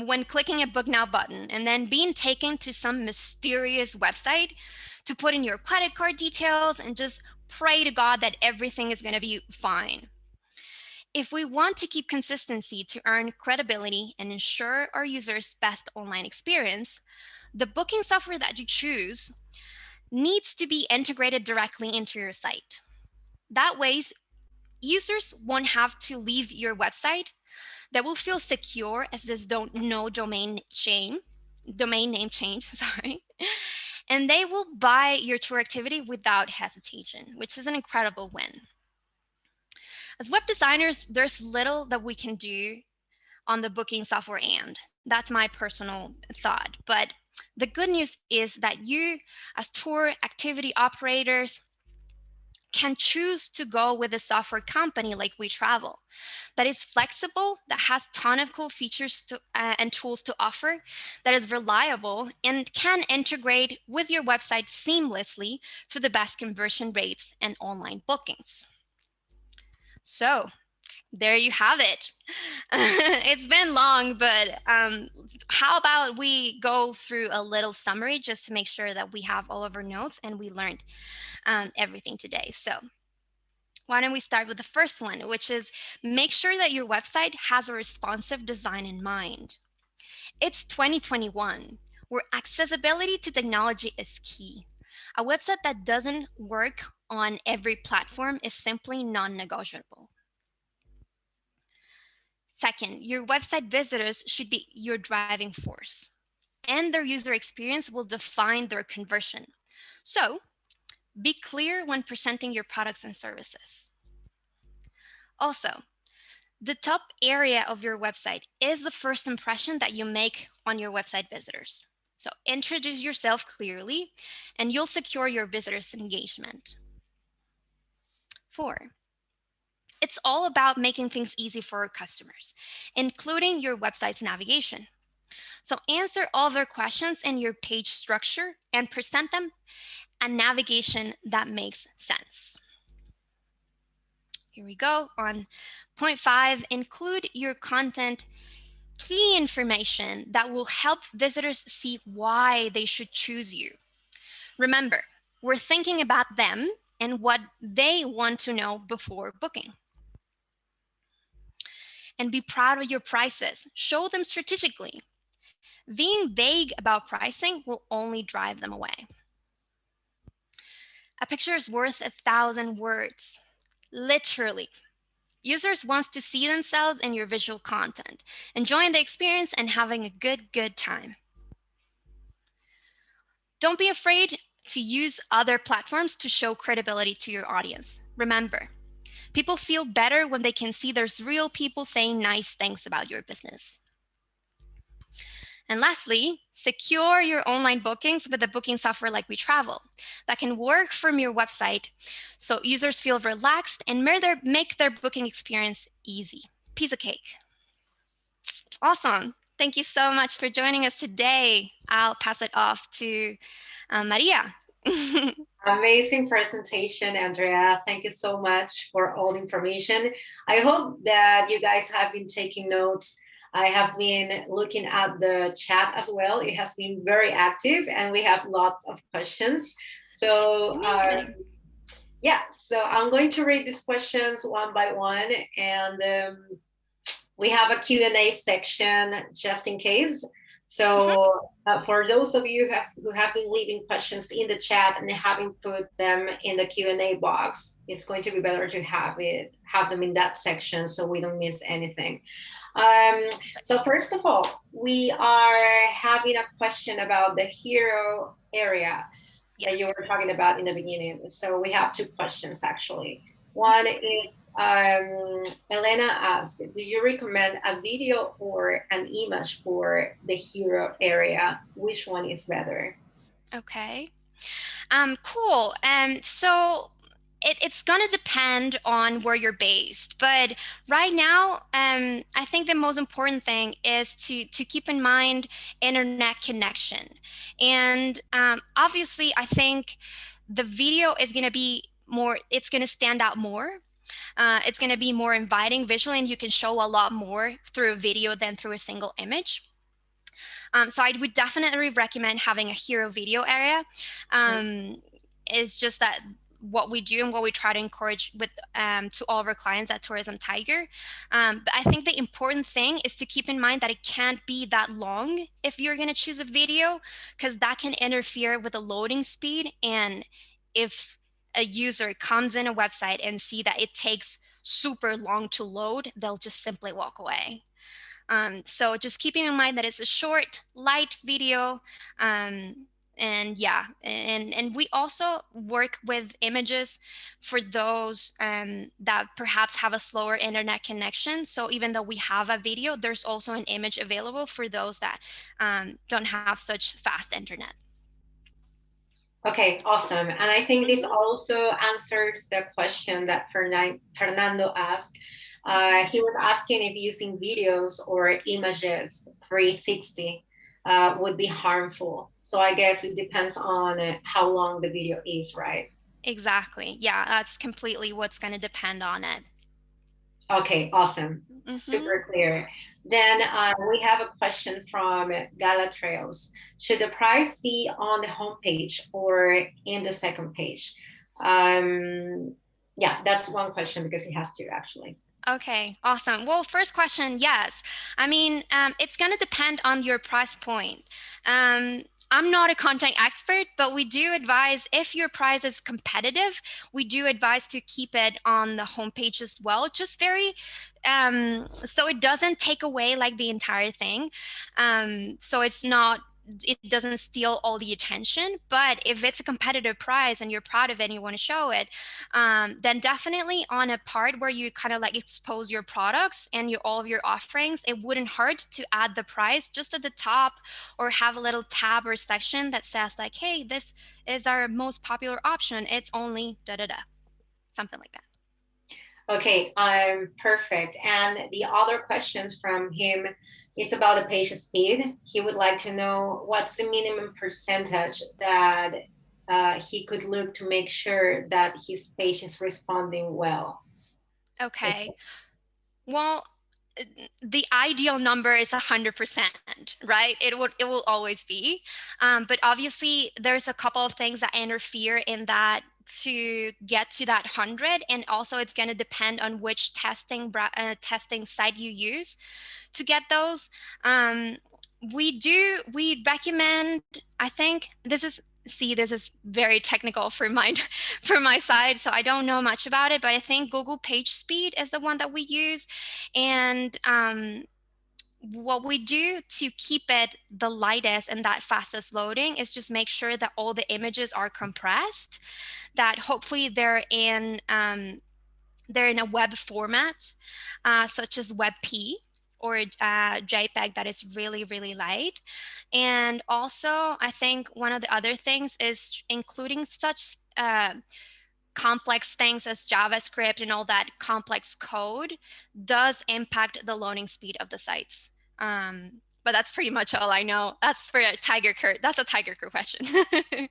when clicking a book now button and then being taken to some mysterious website to put in your credit card details and just pray to God that everything is going to be fine. If we want to keep consistency to earn credibility and ensure our users' best online experience, the booking software that you choose needs to be integrated directly into your site. That way, users won't have to leave your website. They will feel secure as there's no domain name change, sorry. And they will buy your tour activity without hesitation, which is an incredible win. As web designers, there's little that we can do on the booking software end. That's my personal thought. But the good news is that you, as tour activity operators, can choose to go with a software company like We Travel that is flexible, that has ton of cool features and tools to offer, that is reliable, and can integrate with your website seamlessly for the best conversion rates and online bookings. So there you have it. It's been long, but how about we go through a little summary just to make sure that we have all of our notes and we learned everything today. So why don't we start with the first one, which is make sure that your website has a responsive design in mind. It's 2021, where accessibility to technology is key. A website that doesn't work on every platform is simply non-negotiable. Second, your website visitors should be your driving force, and their user experience will define their conversion. So, be clear when presenting your products and services. Also, the top area of your website is the first impression that you make on your website visitors. So introduce yourself clearly and you'll secure your visitors' engagement. 4, it's all about making things easy for our customers, including your website's navigation. So answer all their questions in your page structure and present them a navigation that makes sense. Here we go. On point 5, include your content key information that will help visitors see why they should choose you. Remember, we're thinking about them and what they want to know before booking. And be proud of your prices. Show them strategically. Being vague about pricing will only drive them away. A picture is worth 1,000 words. Literally. Users want to see themselves in your visual content, enjoying the experience and having a good time. Don't be afraid to use other platforms to show credibility to your audience. Remember, people feel better when they can see there's real people saying nice things about your business. And lastly, secure your online bookings with a booking software like We Travel that can work from your website so users feel relaxed and make their booking experience easy. Piece of cake. Awesome. Thank you so much for joining us today. I'll pass it off to Maria. Amazing presentation, Andrea. Thank you so much for all the information. I hope that you guys have been taking notes. I have been looking at the chat as well. It has been very active and we have lots of questions. So yeah, so I'm going to read these questions one by one, and we have a Q&A section just in case. So for those of you who have been leaving questions in the chat and haven't put them in the Q&A box, it's going to be better to have them in that section so we don't miss anything. So first of all, we are having a question about the hero area that you were talking about in the beginning. So we have 2 questions actually. One is Elena asked, do you recommend a video or an image for the hero area? Which one is better? Okay. Cool. So it's going to depend on where you're based. But right now, I think the most important thing is to keep in mind internet connection. And obviously, I think the video is going to be it's going to stand out more. It's going to be more inviting visually, and you can show a lot more through a video than through a single image. So I would definitely recommend having a hero video area. It's just that what we do and what we try to encourage with to all of our clients at TourismTiger. But I think the important thing is to keep in mind that it can't be that long if you're going to choose a video, because that can interfere with the loading speed. And if a user comes in a website and see that it takes super long to load, they'll just simply walk away. So just keeping in mind that it's a short, light video. And yeah, and we also work with images for those that perhaps have a slower internet connection. So even though we have a video, there's also an image available for those that don't have such fast internet. Okay, awesome. And I think this also answers the question that Fernando asked. He was asking if using videos or images 360 would be harmful. So I guess it depends on how long the video is, right? Exactly. Yeah, that's completely what's going to depend on it. Okay, awesome. Super clear. Then we have a question from Galatrails. Should the price be on the homepage or in the second page? Yeah, that's one question because he has to actually. Okay, awesome. Well, first question, yes. I mean, it's going to depend on your price point. I'm not a content expert, but we do advise, if your price is competitive, we do advise to keep it on the homepage as well. Just very, so it doesn't take away like the entire thing. So it doesn't steal all the attention. But if it's a competitive price and you're proud of it and you want to show it, then definitely on a part where you kind of like expose your products and all of your offerings, it wouldn't hurt to add the price just at the top, or have a little tab or section that says like, hey, this is our most popular option. It's only da da da, something like that. Okay, perfect. And the other questions from him, it's about the page speed. He would like to know what's the minimum percentage that he could look to make sure that his page is responding well. Okay. Well, the ideal number is 100%, right? It will always be. But obviously, there's a couple of things that interfere in that to get to that 100, and also it's going to depend on which testing site you use to get those. We recommend, I think this is very technical for my side, so I don't know much about it, but I think Google page speed is the one that we use. And what we do to keep it the lightest and that fastest loading is just make sure that all the images are compressed, that hopefully they're in a web format, such as WebP or JPEG, that is really, really light. And also, I think one of the other things is including such complex things as JavaScript and all that complex code does impact the loading speed of the sites. But that's pretty much all I know. That's for a Tiger Crew. That's a Tiger Crew question. Okay,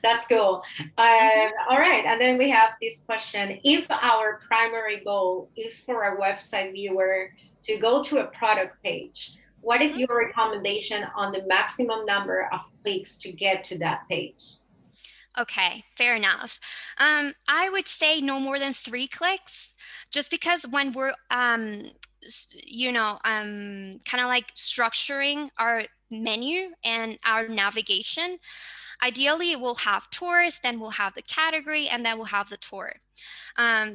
that's cool. All right, and then we have this question. If our primary goal is for a website viewer to go to a product page, what is your recommendation on the maximum number of clicks to get to that page? Okay, fair enough. I would say no more than 3 clicks, just because when we're, kind of like structuring our menu and our navigation, ideally we'll have tours, then we'll have the category, and then we'll have the tour.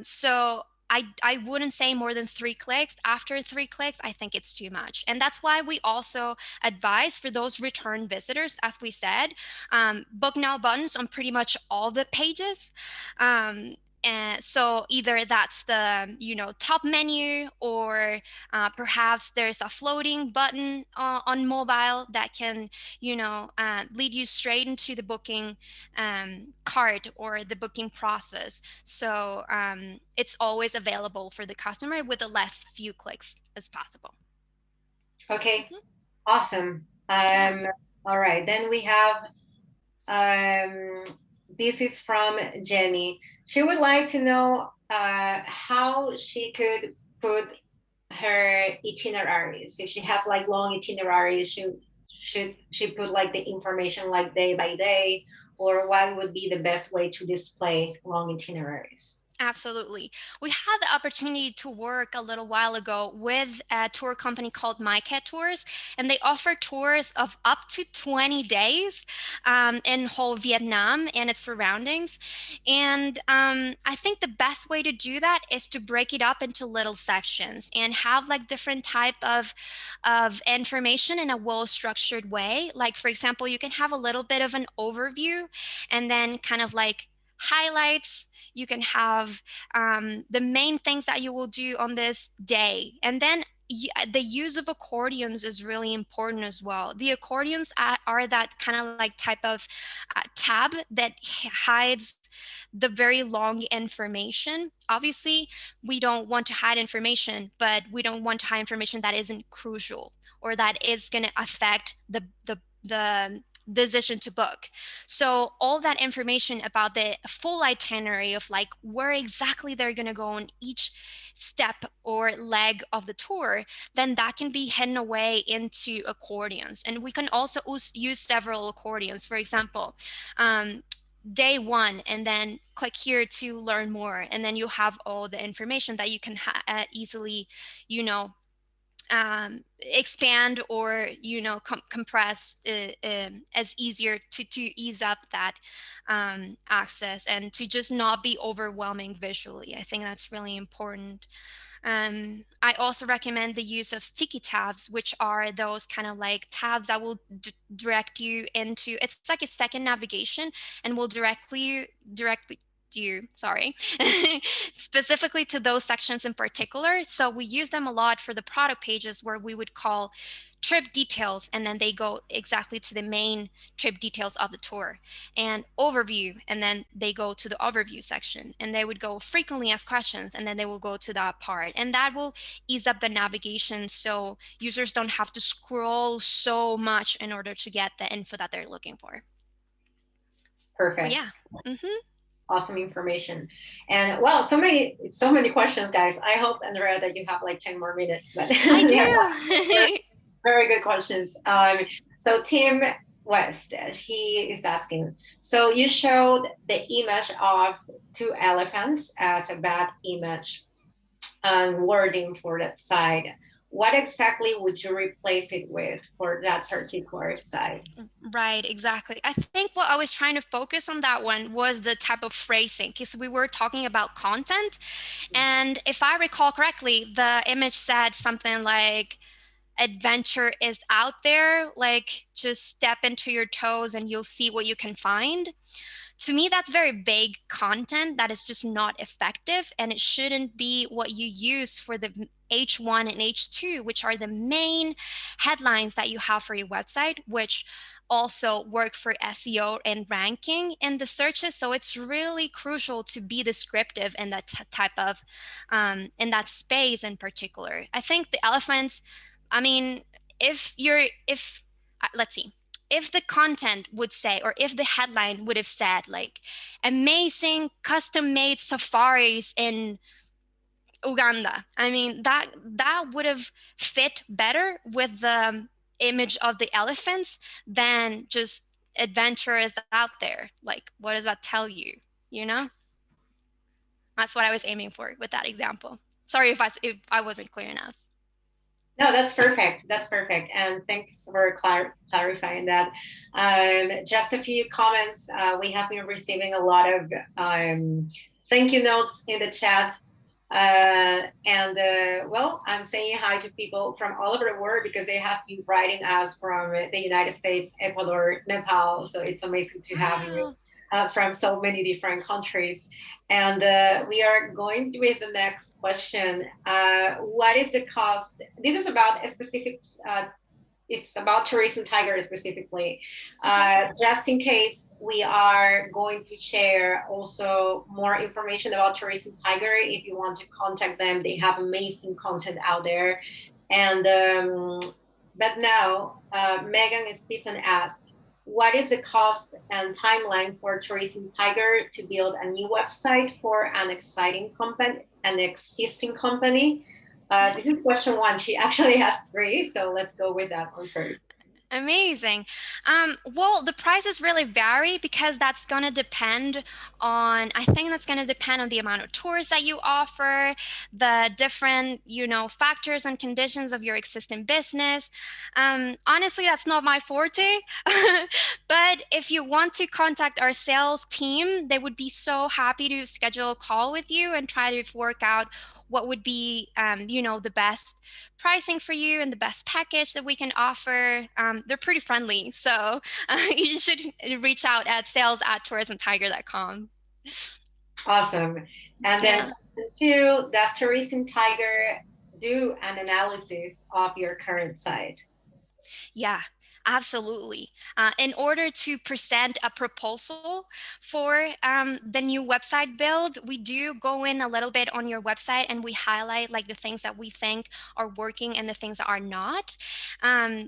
So I wouldn't say more than 3 clicks. After 3 clicks, I think it's too much. And that's why we also advise for those return visitors, as we said, book now buttons on pretty much all the pages. And so either that's the top menu, or perhaps there's a floating button on mobile that can lead you straight into the booking cart or the booking process. So it's always available for the customer with the less few clicks as possible. Okay, awesome. All right, then we have this is from Jenny. She would like to know how she could put her itineraries. If she has like long itineraries, should she put like the information like day by day, or what would be the best way to display long itineraries? Absolutely. We had the opportunity to work a little while ago with a tour company called MyCat Tours, and they offer tours of up to 20 days in whole Vietnam and its surroundings. And I think the best way to do that is to break it up into little sections and have like different type of information in a well-structured way. Like, for example, you can have a little bit of an overview and then kind of like highlights. You can have the main things that you will do on this day. And then the use of accordions is really important as well. The accordions are that kind of like type of tab that hides the very long information. Obviously, we don't want to hide information, but we don't want to hide information that isn't crucial or that is going to affect the decision to book. So all that information about the full itinerary of like where exactly they're going to go on each step or leg of the tour, then that can be hidden away into accordions. And we can also use several accordions. For example, day one, and then click here to learn more. And then you have all the information that you can easily, you know, expand or compress as easier to ease up that access and to just not be overwhelming visually. I think that's really important. I also recommend the use of sticky tabs, which are those kind of like tabs that will direct you into, it's like a second navigation and will directly you, sorry, specifically to those sections in particular. So we use them a lot for the product pages where we would call trip details, and then they go exactly to the main trip details of the tour, and overview, and then they go to the overview section, and they would go frequently asked questions, and then they will go to that part, and that will ease up the navigation so users don't have to scroll so much in order to get the info that they're looking for. But Perfect. yeah. Mm-hmm. Awesome information. And well, so many questions, guys. I hope, Andrea, that you have like 10 more minutes, but I yeah, very, do. very good questions. So Tim West, he is asking, so you showed the image of two elephants as a bad image wording for that side. What exactly would you replace it with for that particular side? Right, exactly. I think what I was trying to focus on that one was the type of phrasing, because we were talking about content. And if I recall correctly, the image said something like, adventure is out there, like just step into your toes and you'll see what you can find. To me, that's very vague content that is just not effective, and it shouldn't be what you use for the H1 and H2, which are the main headlines that you have for your website, which also work for SEO and ranking in the searches. So it's really crucial to be descriptive in that type of in that space in particular. I think the elephants, I mean, if let's see, if the content would say, or if the headline would have said like amazing custom made safaris in Uganda, I mean that would have fit better with the image of the elephants than just adventure is out there. Like, what does that tell you? You know, that's what I was aiming for with that example. Sorry if I wasn't clear enough. No, that's perfect. That's perfect. And thanks for clarifying that. Just a few comments. We have been receiving a lot of thank you notes in the chat. Well, I'm saying hi to people from all over the world because they have been writing us from the United States, Ecuador, Nepal. So it's amazing to have you Wow. from so many different countries. And we are going with the next question. What is the cost? This is about a specific, it's about TourismTiger specifically. Okay. Just in case we are going to share also more information about TourismTiger. If you want to contact them, they have amazing content out there. And but now, Megan and Stephen asked, what is the cost and timeline for TourismTiger to build a new website for an exciting company, an existing company? This is question one. She actually has three, so let's go with that one first. Amazing. Well, the prices really vary because that's going to depend on, I think that's going to depend on the amount of tours that you offer, the different, factors and conditions of your existing business. Honestly, that's not my forte. But if you want to contact our sales team, they would be so happy to schedule a call with you and try to work out what would be, the best pricing for you and the best package that we can offer. They're pretty friendly. So you should reach out at sales@tourismtiger.com. Awesome. And then Yeah. question two, does TourismTiger do an analysis of your current site? Yeah, absolutely. In order to present a proposal for the new website build, we do go in a little bit on your website and we highlight like the things that we think are working and the things that are not.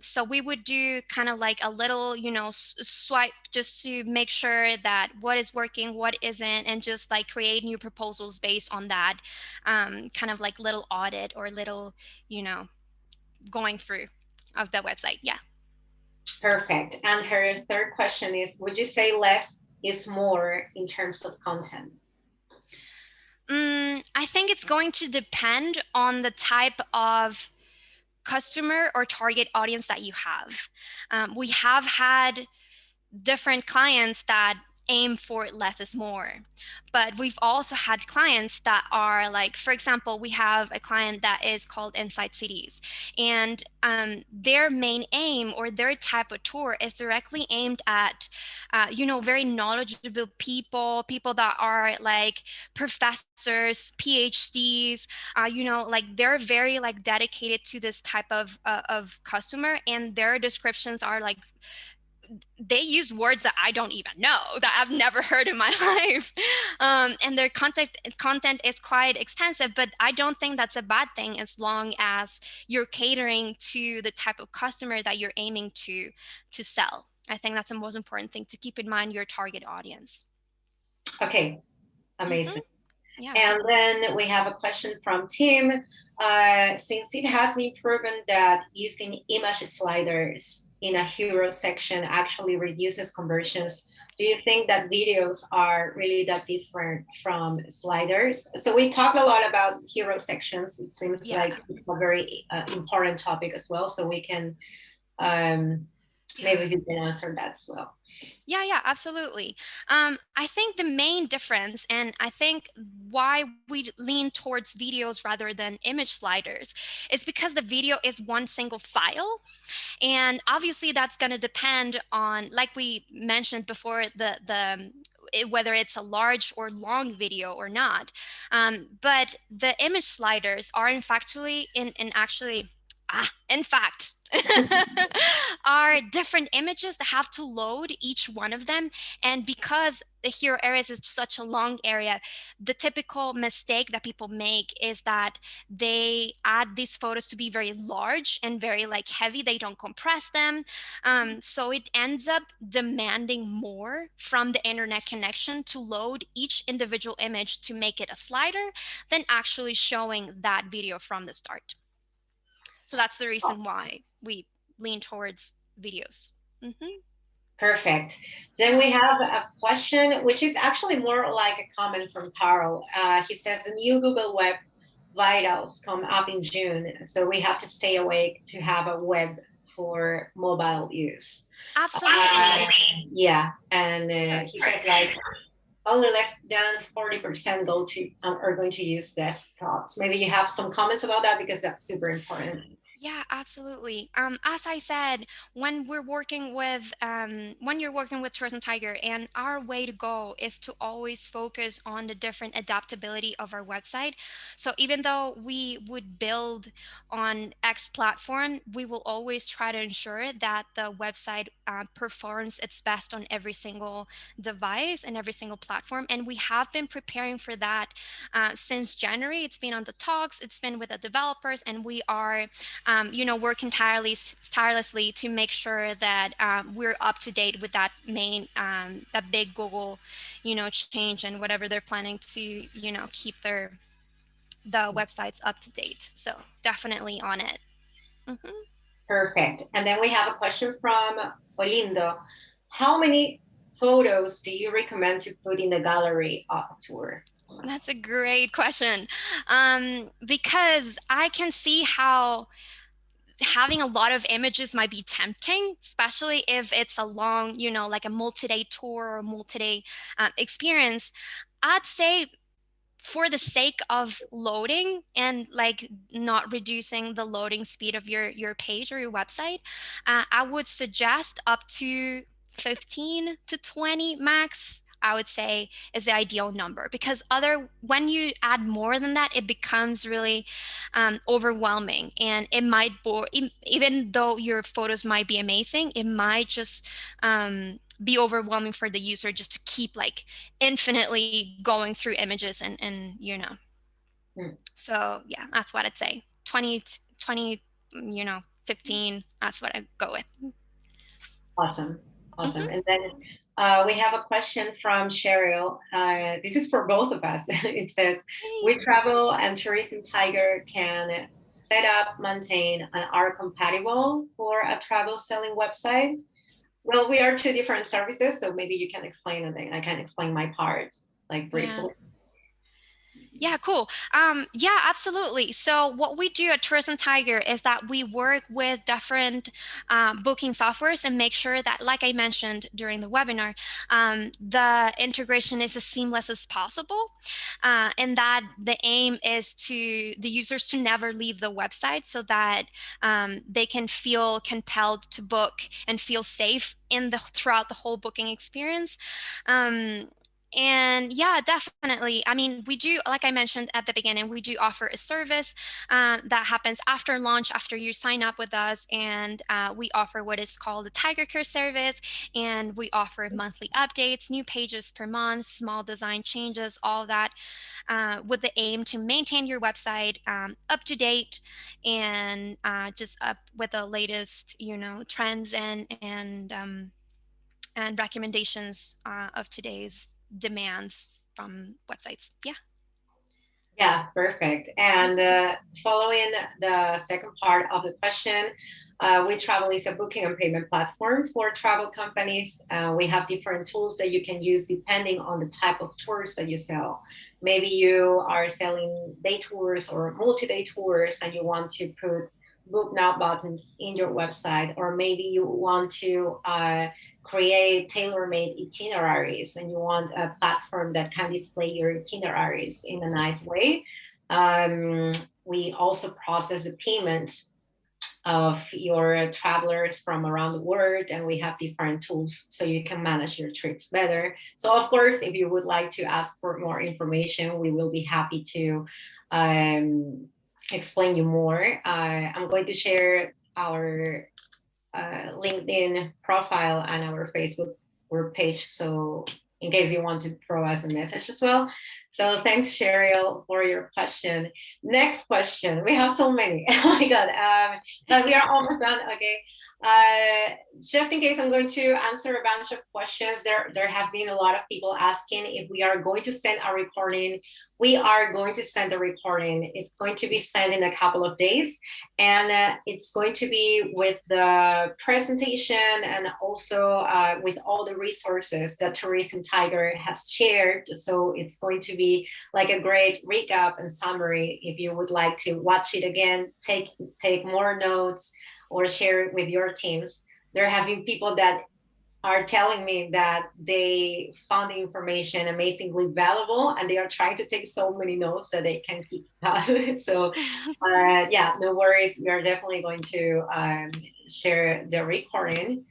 So we would do kind of like a little, swipe just to make sure that what is working, what isn't, and just like create new proposals based on that kind of like little audit or little, you know, going through of the website. Yeah. Perfect. And her third question is, would you say less is more in terms of content? I think it's going to depend on the type of customer or target audience that you have. We have had different clients that aim for less is more. But we've also had clients that are like, for example, we have a client that is called Inside Cities, and their main aim or their type of tour is directly aimed at, very knowledgeable people that are like professors, PhDs, like they're very like dedicated to this type of customer, and their descriptions are like they use words that I don't even know, that I've never heard in my life. And their content is quite extensive, but I don't think that's a bad thing as long as you're catering to the type of customer that you're aiming to sell. I think that's the most important thing to keep in mind, your target audience. Okay, Mm-hmm. amazing. Yeah. And then we have a question from Tim. Since it has been proven that using image sliders in a hero section actually reduces conversions, do you think that videos are really that different from sliders? So we talked a lot about hero sections. It seems Yeah. like a very important topic as well. So we can um, Yeah. maybe we can answer that as well. Yeah, absolutely. I think the main difference, and I think why we lean towards videos rather than image sliders, is because the video is one single file. And obviously that's going to depend on, like we mentioned before, whether it's a large or long video or not. But the image sliders are in factually in actually in fact are different images that have to load each one of them. And because the hero areas is such a long area, the typical mistake that people make is that they add these photos to be very large and very like heavy. They don't compress them. So it ends up demanding more from the internet connection to load each individual image to make it a slider than actually showing that video from the start. So that's the reason why we lean towards videos. Mm-hmm. Perfect. Then Yeah. we have a question, which is actually more like a comment from Carl. He says the new Google Web Vitals come up in June, so we have to stay awake to have a web for mobile use. Absolutely. Yeah, and he says like only less than 40% are going to use desktops. Maybe you have some comments about that because that's super important. Yeah, absolutely. As I said, when you're working with TourismTiger, and our way to go is to always focus on the different adaptability of our website. So even though we would build on X platform, we will always try to ensure that the website performs its best on every single device and every single platform. And we have been preparing for that since January. It's been on the talks, it's been with the developers, and we are working tirelessly to make sure that we're up to date with that that big Google, change and whatever they're planning to, keep the websites up to date. So definitely on it. Mm-hmm. Perfect. And then we have a question from Olindo. How many photos do you recommend to put in the gallery of a tour? That's a great question, because I can see how having a lot of images might be tempting, especially if it's a long, like a multi-day tour or multi-day experience. I'd say for the sake of loading and like not reducing the loading speed of your page or your website, I would suggest up to 15 to 20 max. I would say is the ideal number, because when you add more than that, it becomes really overwhelming, and it might bore. Even though your photos might be amazing, it might just be overwhelming for the user just to keep like infinitely going through images and. So yeah, that's what I'd say. 20, 15, that's what I go with. Awesome. Awesome. Mm-hmm. And then we have a question from Cheryl. This is for both of us. It says, we travel and TourismTiger can set up, maintain, and are compatible for a travel selling website. Well, we are two different services, so maybe you can explain and then I can explain my part, like briefly. Yeah, cool. Yeah, absolutely. So what we do at TourismTiger is that we work with different booking softwares and make sure that, like I mentioned during the webinar, the integration is as seamless as possible, and that the aim is to the users to never leave the website, so that they can feel compelled to book and feel safe throughout the whole booking experience. And yeah, definitely. I mean, we do, like I mentioned at the beginning, we do offer a service that happens after launch, after you sign up with us. And we offer what is called a Tiger Care service. And we offer monthly updates, new pages per month, small design changes, all that, with the aim to maintain your website up to date and just up with the latest, trends and recommendations of today's demands from websites. Yeah. Yeah, perfect. And following the second part of the question, WeTravel is a booking and payment platform for travel companies. We have different tools that you can use depending on the type of tours that you sell. Maybe you are selling day tours or multi-day tours and you want to put book now buttons in your website, or maybe you want to create tailor-made itineraries and you want a platform that can display your itineraries in a nice way. We also process the payments of your travelers from around the world, and we have different tools so you can manage your trips better. So of course, if you would like to ask for more information, we will be happy to explain you more. I'm going to share our LinkedIn profile and our Facebook group page, so in case you want to throw us a message as well. So thanks, Cheryl, for your question. Next question. We have so many. Oh my God. But we are almost done. Okay. Just in case, I'm going to answer a bunch of questions. There have been a lot of people asking if we are going to send a recording. We are going to send a recording. It's going to be sent in a couple of days, and it's going to be with the presentation and also with all the resources that TourismTiger has shared. So it's going to be like a great recap and summary. If you would like to watch it again, take more notes or share it with your teams. There have been people that are telling me that they found the information amazingly valuable and they are trying to take so many notes that they can keep up. So yeah, no worries. We are definitely going to share the recording.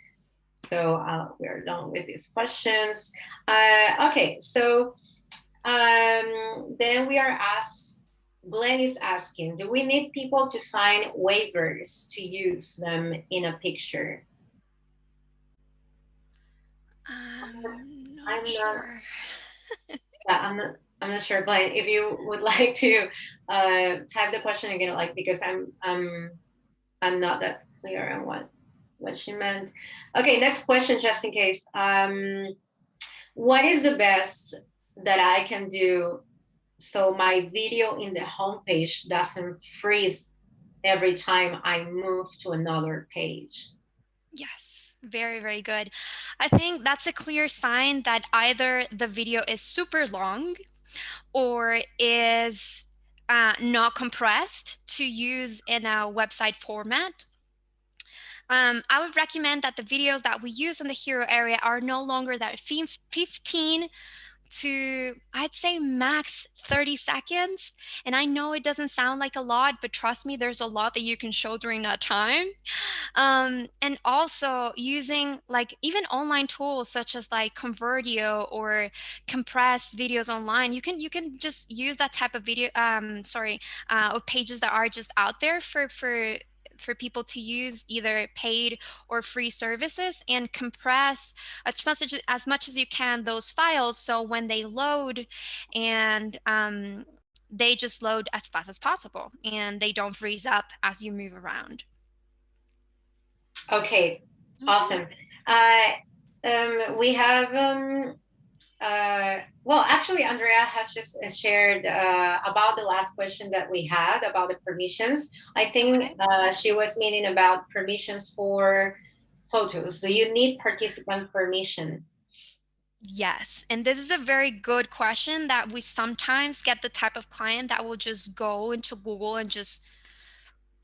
So we are done with these questions. Okay, so then we are asked, Glenn is asking, do we need people to sign waivers to use them in a picture? I'm not sure. Yeah, I'm not sure, Glenn. If you would like to type the question again, like because I'm I'm not that clear on what she meant. Okay, next question, just in case. What is the best that I can do so my video in the homepage doesn't freeze every time I move to another page? Yes, very, very good. I think that's a clear sign that either the video is super long or is not compressed to use in a website format. I would recommend that the videos that we use in the hero area are no longer that 15 to, I'd say, max 30 seconds. And I know it doesn't sound like a lot, but trust me, there's a lot that you can show during that time. And also using like even online tools such as like Convertio or compress videos online. You can just use that type of video. Or pages that are just out there for people to use either paid or free services and compress as much as you can those files so when they load and they just load as fast as possible and they don't freeze up as you move around. Okay, Mhm. awesome. We have well, actually, Andrea has just shared about the last question that we had about the permissions. I think Okay. she was meaning about permissions for photos. Do you need participant permission? Yes, and this is a very good question that we sometimes get the type of client that will just go into Google and just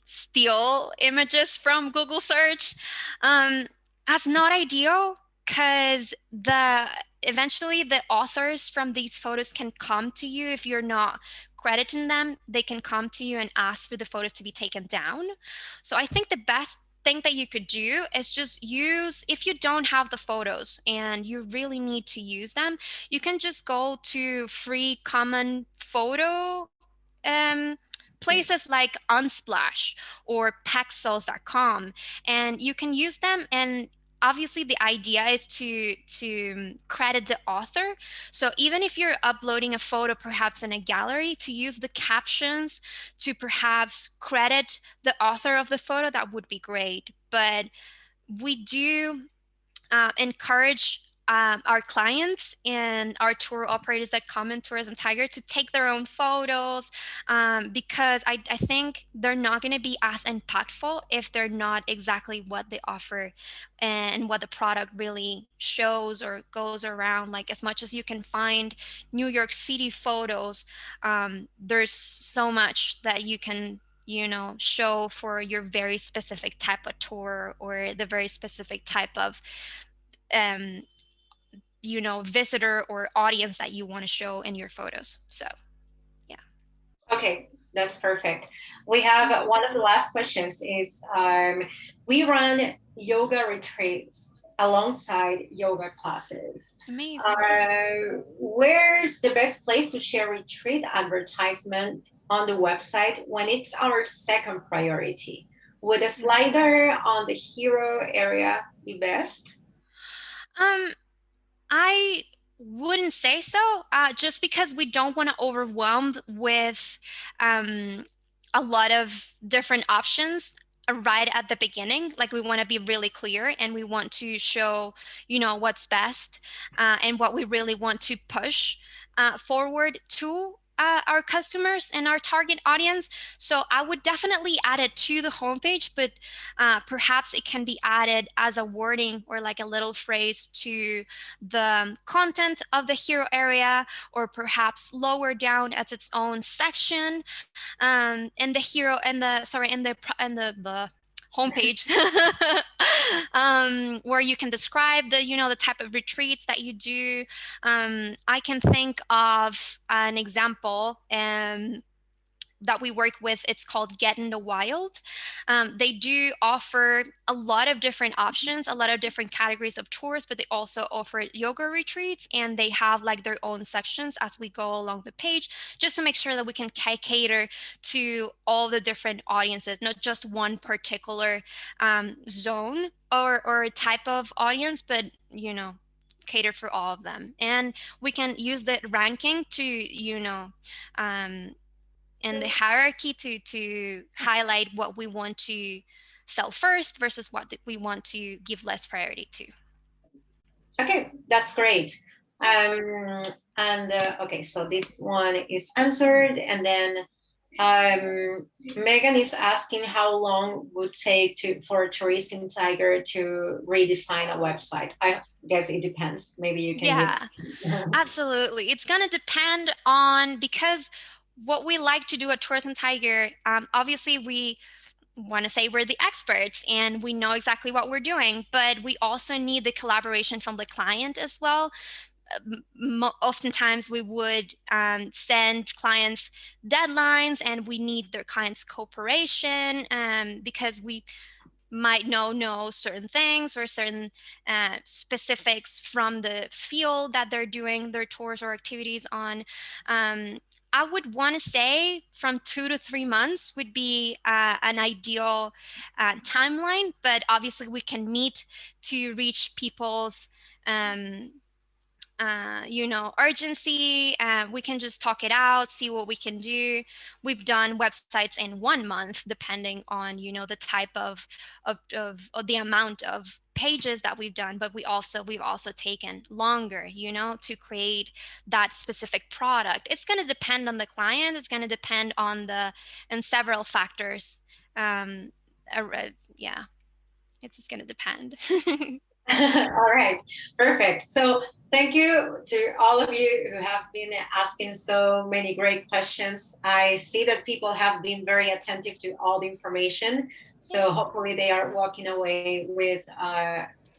steal images from Google search. Um, that's not ideal because eventually the authors from these photos can come to you if you're not crediting them. They can come to you and ask for the photos to be taken down. So I think the best thing that you could do is just use, if you don't have the photos and you really need to use them, you can just go to free common photo places like Unsplash or Pexels.com, and you can use them. And obviously the idea is to credit the author. So even if you're uploading a photo perhaps in a gallery, to use the captions to perhaps credit the author of the photo, that would be great. But we do encourage our clients and our tour operators that come in TourismTiger to take their own photos, because I think they're not going to be as impactful if they're not exactly what they offer and what the product really shows or goes around. Like as much as you can find New York City photos, there's so much that you can show for your very specific type of tour or the very specific type of um, visitor or audience that you want to show in your photos. So, yeah. Okay, that's perfect. We have one of the last questions is we run yoga retreats alongside yoga classes. Amazing. Where's the best place to share retreat advertisement on the website when it's our second priority? Would a slider on the hero area be best? Um, I wouldn't say so, just because we don't want to overwhelm with um, a lot of different options right at the beginning. Like we want to be really clear and we want to show, what's best and what we really want to push forward to our customers and our target audience. So I would definitely add it to the homepage, but perhaps it can be added as a wording or like a little phrase to the content of the hero area, or perhaps lower down as its own section in the hero and the sorry in the homepage where you can describe the type of retreats that you do. I can think of an example that we work with. It's called Get in the Wild. They do offer a lot of different options, a lot of different categories of tours, but they also offer yoga retreats, and they have like their own sections as we go along the page, just to make sure that we can cater to all the different audiences, not just one particular zone or type of audience, but cater for all of them. And we can use the ranking to um, the hierarchy to highlight what we want to sell first versus what we want to give less priority to. Okay, that's great. Okay, so this one is answered, and then Megan is asking how long would take for TourismTiger to redesign a website. I guess it depends. Maybe you can Yeah, absolutely. It's gonna depend on, because what we like to do at TourismTiger, obviously we want to say we're the experts and we know exactly what we're doing, but we also need the collaboration from the client as well. Oftentimes we would send clients deadlines, and we need their clients' cooperation, because we might know certain things or certain specifics from the field that they're doing their tours or activities on. I would want to say from 2 to 3 months would be an ideal timeline, but obviously we can meet to reach people's urgency. We can just talk it out, see what we can do. We've done websites in 1 month, depending on, the type of the amount of pages that we've done, but we've also taken longer, to create that specific product. It's going to depend on the client. It's going to depend on and several factors. Yeah, it's just going to depend. All right, perfect. So thank you to all of you who have been asking so many great questions. I see that people have been very attentive to all the information. So hopefully they are walking away with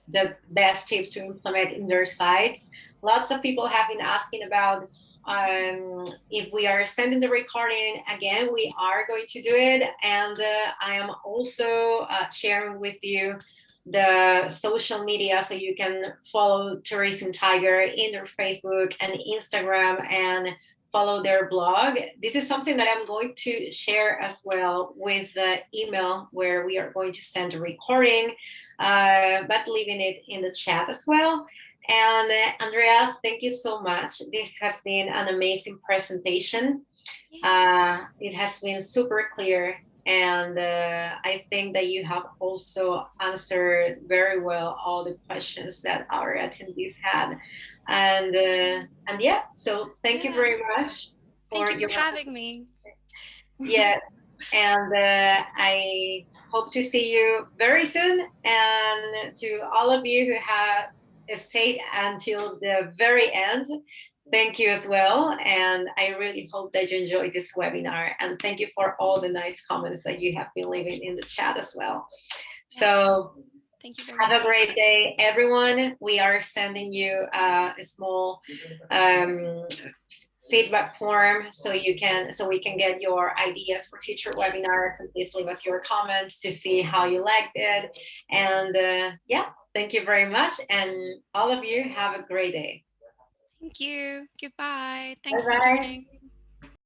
the best tips to implement in their sites. Lots of people have been asking about if we are sending the recording again. We are going to do it. And I am also sharing with you the social media, so you can follow TourismTiger in their Facebook and Instagram and follow their blog. This is something that I'm going to share as well with the email where we are going to send a recording, but leaving it in the chat as well. And Andrea, thank you so much. This has been an amazing presentation. It has been super clear, and I think that you have also answered very well all the questions that our attendees had. And yeah, so thank you very much Thank for you for your having me. yeah, and I hope to see you very soon. And to all of you who have stayed until the very end, thank you as well. And I really hope that you enjoyed this webinar. And thank you for all the nice comments that you have been leaving in the chat as well. So thank you very have much. a great day, everyone. We are sending you a small feedback form so we can get your ideas for future webinars, and please leave us your comments to see how you liked it. And yeah, thank you very much, and all of you have a great day. Thank you. Goodbye. Thanks Bye-bye. for joining.